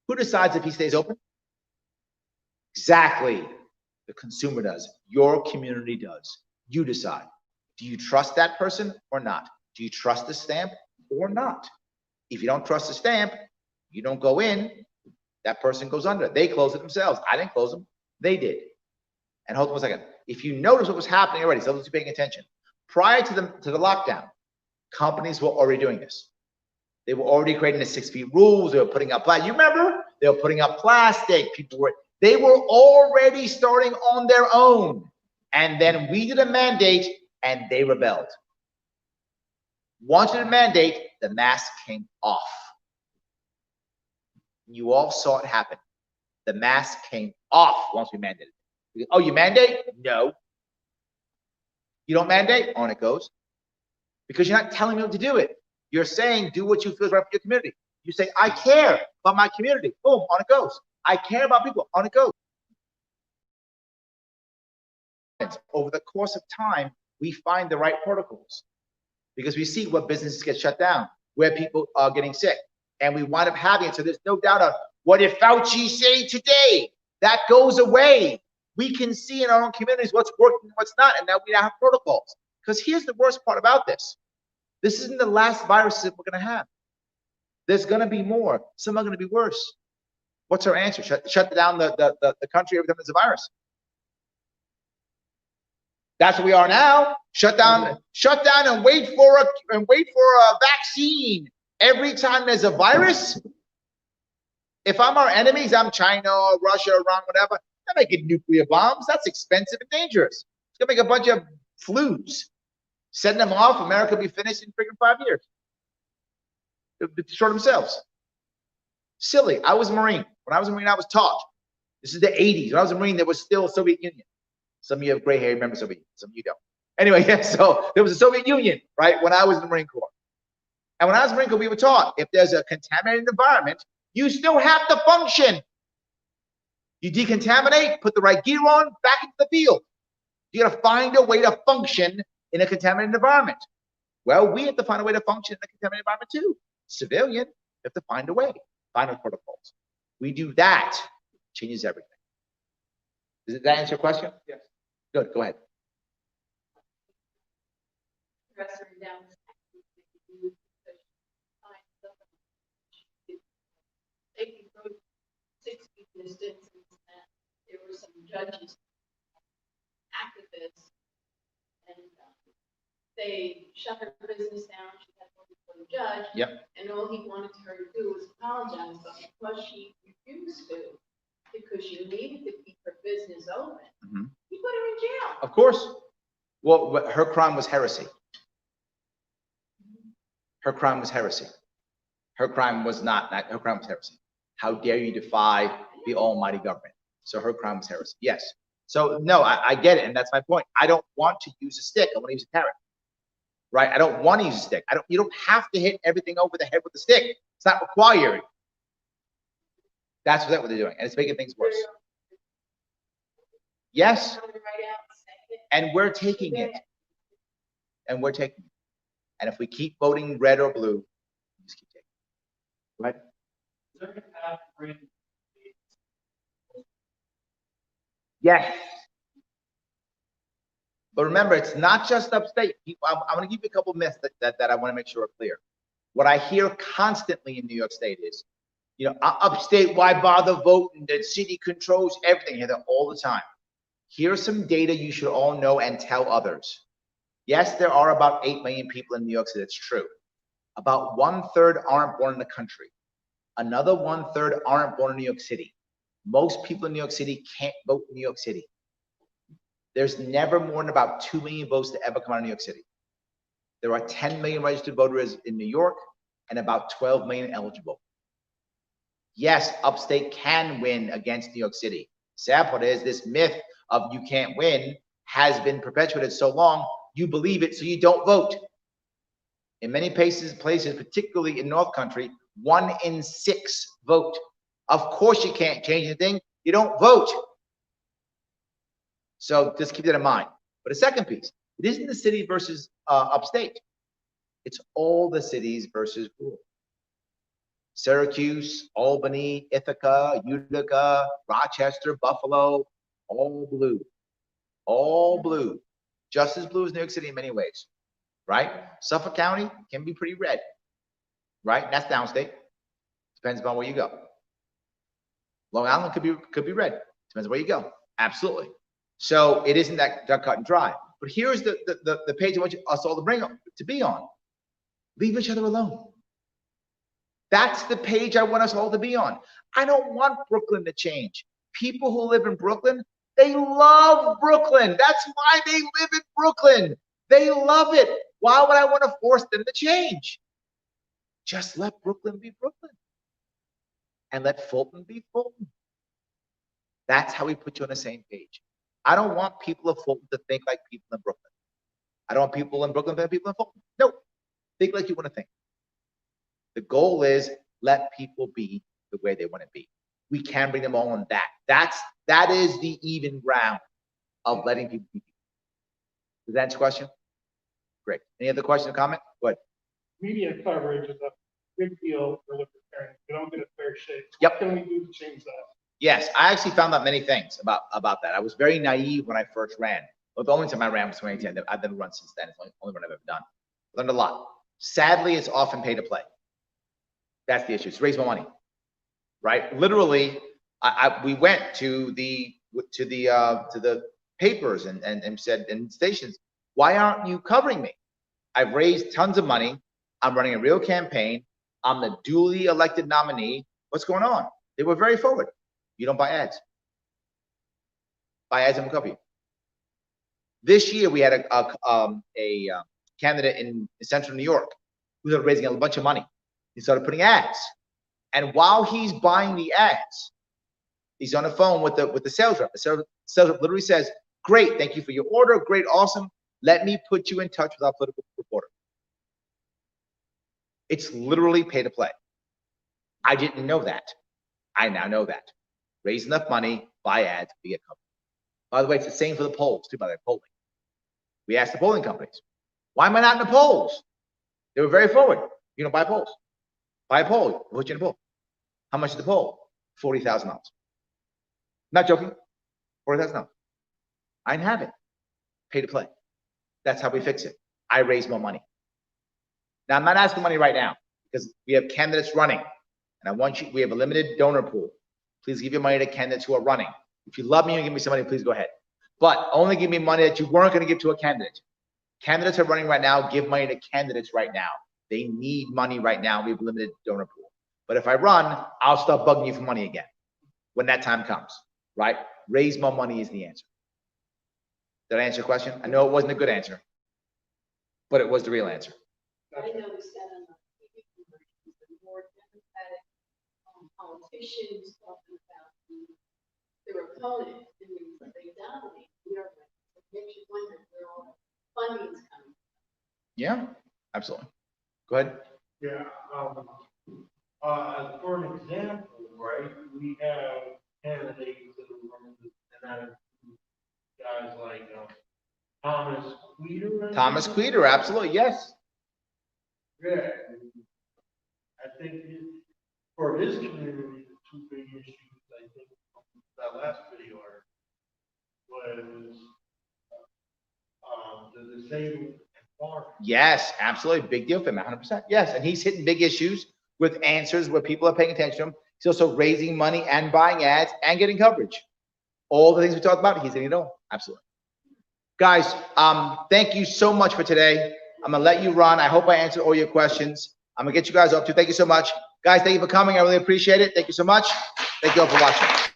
[SPEAKER 1] Who decides if he stays open? Exactly. The consumer does. Your community does. You decide. Do you trust that person or not? Do you trust the stamp or not? If you don't trust the stamp, you don't go in. That person goes under. They close it themselves. I didn't close them. They did. And hold on 1 second. If you notice what was happening already, so those who are paying attention, prior to the lockdown, companies were already doing this. They were already creating the 6 feet rules. They were putting up plastic. You remember? They were putting up plastic. They were already starting on their own. And then we did a mandate and they rebelled. Once we did a mandate, the mask came off. You all saw it happen. The mask came off once we mandated it. Oh, you mandate? No. You don't mandate? On it goes. Because you're not telling me what to do it. You're saying do what you feel is right for your community. You say, I care about my community. Boom, on it goes. I care about people. On it goes. Over the course of time, we find the right protocols because we see what businesses get shut down, where people are getting sick, and we wind up having it. So there's no doubt of what did Fauci say today? That goes away. We can see in our own communities what's working and what's not, and now we have protocols. Because here's the worst part about this. This isn't the last virus that we're going to have. There's going to be more. Some are going to be worse. What's our answer? Shut down the country every time there's a virus. That's what we are now. Shut down and wait for a vaccine every time there's a virus. If I'm our enemies, I'm China or Russia or Iran, whatever. They're making nuclear bombs. That's expensive and dangerous. It's gonna make a bunch of flus. Send them off. America will be finished in freaking 5 years. They'll destroy themselves. Silly. I was a Marine. When I was a Marine, I was taught This is the 80s. When I was a Marine, there was still Soviet Union. Some of you have gray hair, remember Soviet Union. Some of you don't. Anyway, yeah, so there was a Soviet Union, right, when I was in the Marine Corps. And when I was in the Marine Corps, we were taught if there's a contaminated environment, you still have to function. You decontaminate, put the right gear on, back into the field. You got to find a way to function in a contaminated environment. Well, we have to find a way to function in a contaminated environment too. Civilian, you have to find a way, find our protocols. We do that, changes everything. Does that answer your question?
[SPEAKER 4] Yes.
[SPEAKER 1] Good, go ahead.
[SPEAKER 6] Dressing down. They can go 6 feet distance, and there were some judges, activists, and they shut her business down. She had to go before the judge.
[SPEAKER 1] Yep.
[SPEAKER 6] And all he wanted her to do was apologize, but because she refused to, because she needed to keep her business open, he put her in jail.
[SPEAKER 1] Of course. Well, her crime was heresy. Her crime was heresy. Her crime was not, her crime was heresy. How dare you defy the almighty government? So her crime was heresy. Yes. So no, I get it, and that's my point. I don't want to use a stick. I want to use a carrot. Right? I don't want to use a stick. You don't have to hit everything over the head with a stick. It's not required. That's what they're doing, and it's making things worse. Yes. And we're taking it. And we're taking it. And if we keep voting red or blue, we just keep taking it. Right? Yes. But remember, it's not just upstate. I'm going to give you a couple myths that I want to make sure are clear. What I hear constantly in New York State is, you know, upstate, why bother voting? The city controls everything. You hear that all the time. Here's some data you should all know and tell others. Yes, there are about 8 million people in New York City. That's true. About 1/3 aren't born in the country. Another 1/3 aren't born in New York City. Most people in New York City can't vote in New York City. There's never more than about 2 million votes to ever come out of New York City. There are 10 million registered voters in New York and about 12 million eligible. Yes, upstate can win against New York City. Sad part is this myth of you can't win has been perpetuated so long, you believe it, so you don't vote. In many places, particularly in North Country, 1 in 6 vote. Of course you can't change anything, you don't vote. So just keep that in mind. But a second piece, it isn't the city versus upstate. It's all the cities versus rural. Syracuse, Albany, Ithaca, Utica, Rochester, Buffalo, all blue. All blue. Just as blue as New York City in many ways, right? Suffolk County can be pretty red, right? And that's downstate. Depends upon where you go. Long Island could be red. Depends on where you go. Absolutely. So it isn't that cut and dry. But here's the page I want us all to bring up, to be on. Leave each other alone. That's the page I want us all to be on. I don't want Brooklyn to change. People who live in Brooklyn, they love Brooklyn. That's why they live in Brooklyn. They love it. Why would I want to force them to change? Just let Brooklyn be Brooklyn. And let Fulton be Fulton. That's how we put you on the same page. I don't want people of Fulton to think like people in Brooklyn. I don't want people in Brooklyn to think like people in Fulton. No. Think like you want to think. The goal is let people be the way they want to be. We can bring them all on that. That is the even ground of letting people be. Does that answer your question? Great. Any other question or comment? Go ahead.
[SPEAKER 4] Media coverage is a big deal for libertarians. We don't get a fair shake.
[SPEAKER 1] Yep.
[SPEAKER 4] What can we do to change that?
[SPEAKER 1] Yes, I actually found out many things about that. I was very naive when I first ran. Well, the only time I ran was 2010. I've never run since then. It's the only one I've ever done. Learned a lot. Sadly, it's often pay to play. That's the issue. It's raise more money, right? Literally, we went to the papers and said, and stations, why aren't you covering me? I've raised tons of money. I'm running a real campaign. I'm the duly elected nominee. What's going on? They were very forward. You don't buy ads. Buy ads and we'll cover you. This year we had a candidate in central New York who started raising a bunch of money. He started putting ads. And while he's buying the ads, He's on the phone with the sales rep. The sales rep literally says, great, thank you for your order, great, awesome. Let me put you in touch with our political reporter. It's literally pay to play. I didn't know that. I now know that. Raise enough money, buy ads, we get covered. By the way, it's the same for the polls too, by the way, polling. We asked the polling companies, why am I not in the polls? They were very forward. You know, buy polls. Buy a poll, we'll put you in a poll. How much is the poll? $40,000. Not joking, $40,000. I didn't have it. Pay to play. That's how we fix it. I raise more money. Now, I'm not asking money right now because we have candidates running. And I want you, we have a limited donor pool. Please give your money to candidates who are running. If you love me and give me some money, please go ahead. But only give me money that you weren't going to give to a candidate. Candidates are running right now. Give money to candidates right now. They need money right now. We have a limited donor pool. But if I run, I'll start bugging you for money again when that time comes, right? Raise more money is the answer. Did I answer your question? I know it wasn't a good answer, but it was the real answer.
[SPEAKER 6] I noticed that on the TV commercials, the more Democratic politicians talking about their opponent, and they dominate. It makes you wonder where all the funding is coming from.
[SPEAKER 1] Yeah, absolutely. Go ahead.
[SPEAKER 4] Yeah, for an example, right, we have candidates that are running, and that includes guys like Thomas Queter.
[SPEAKER 1] Thomas Queter, absolutely, yes.
[SPEAKER 4] Yeah, I think for this community, the two big issues, I think, from that last video was the disabled and farmers.
[SPEAKER 1] Yes, absolutely. Big deal for him, 100%. Yes, and he's hitting big issues with answers where people are paying attention to him. He's also raising money and buying ads and getting coverage. All the things we talked about, he's hitting it all. Absolutely. Guys, thank you so much for today. I'm gonna let you run. I hope I answered all your questions. I'm gonna get you guys up to. Thank you so much. Guys, thank you for coming. I really appreciate it. Thank you so much. Thank you all for watching.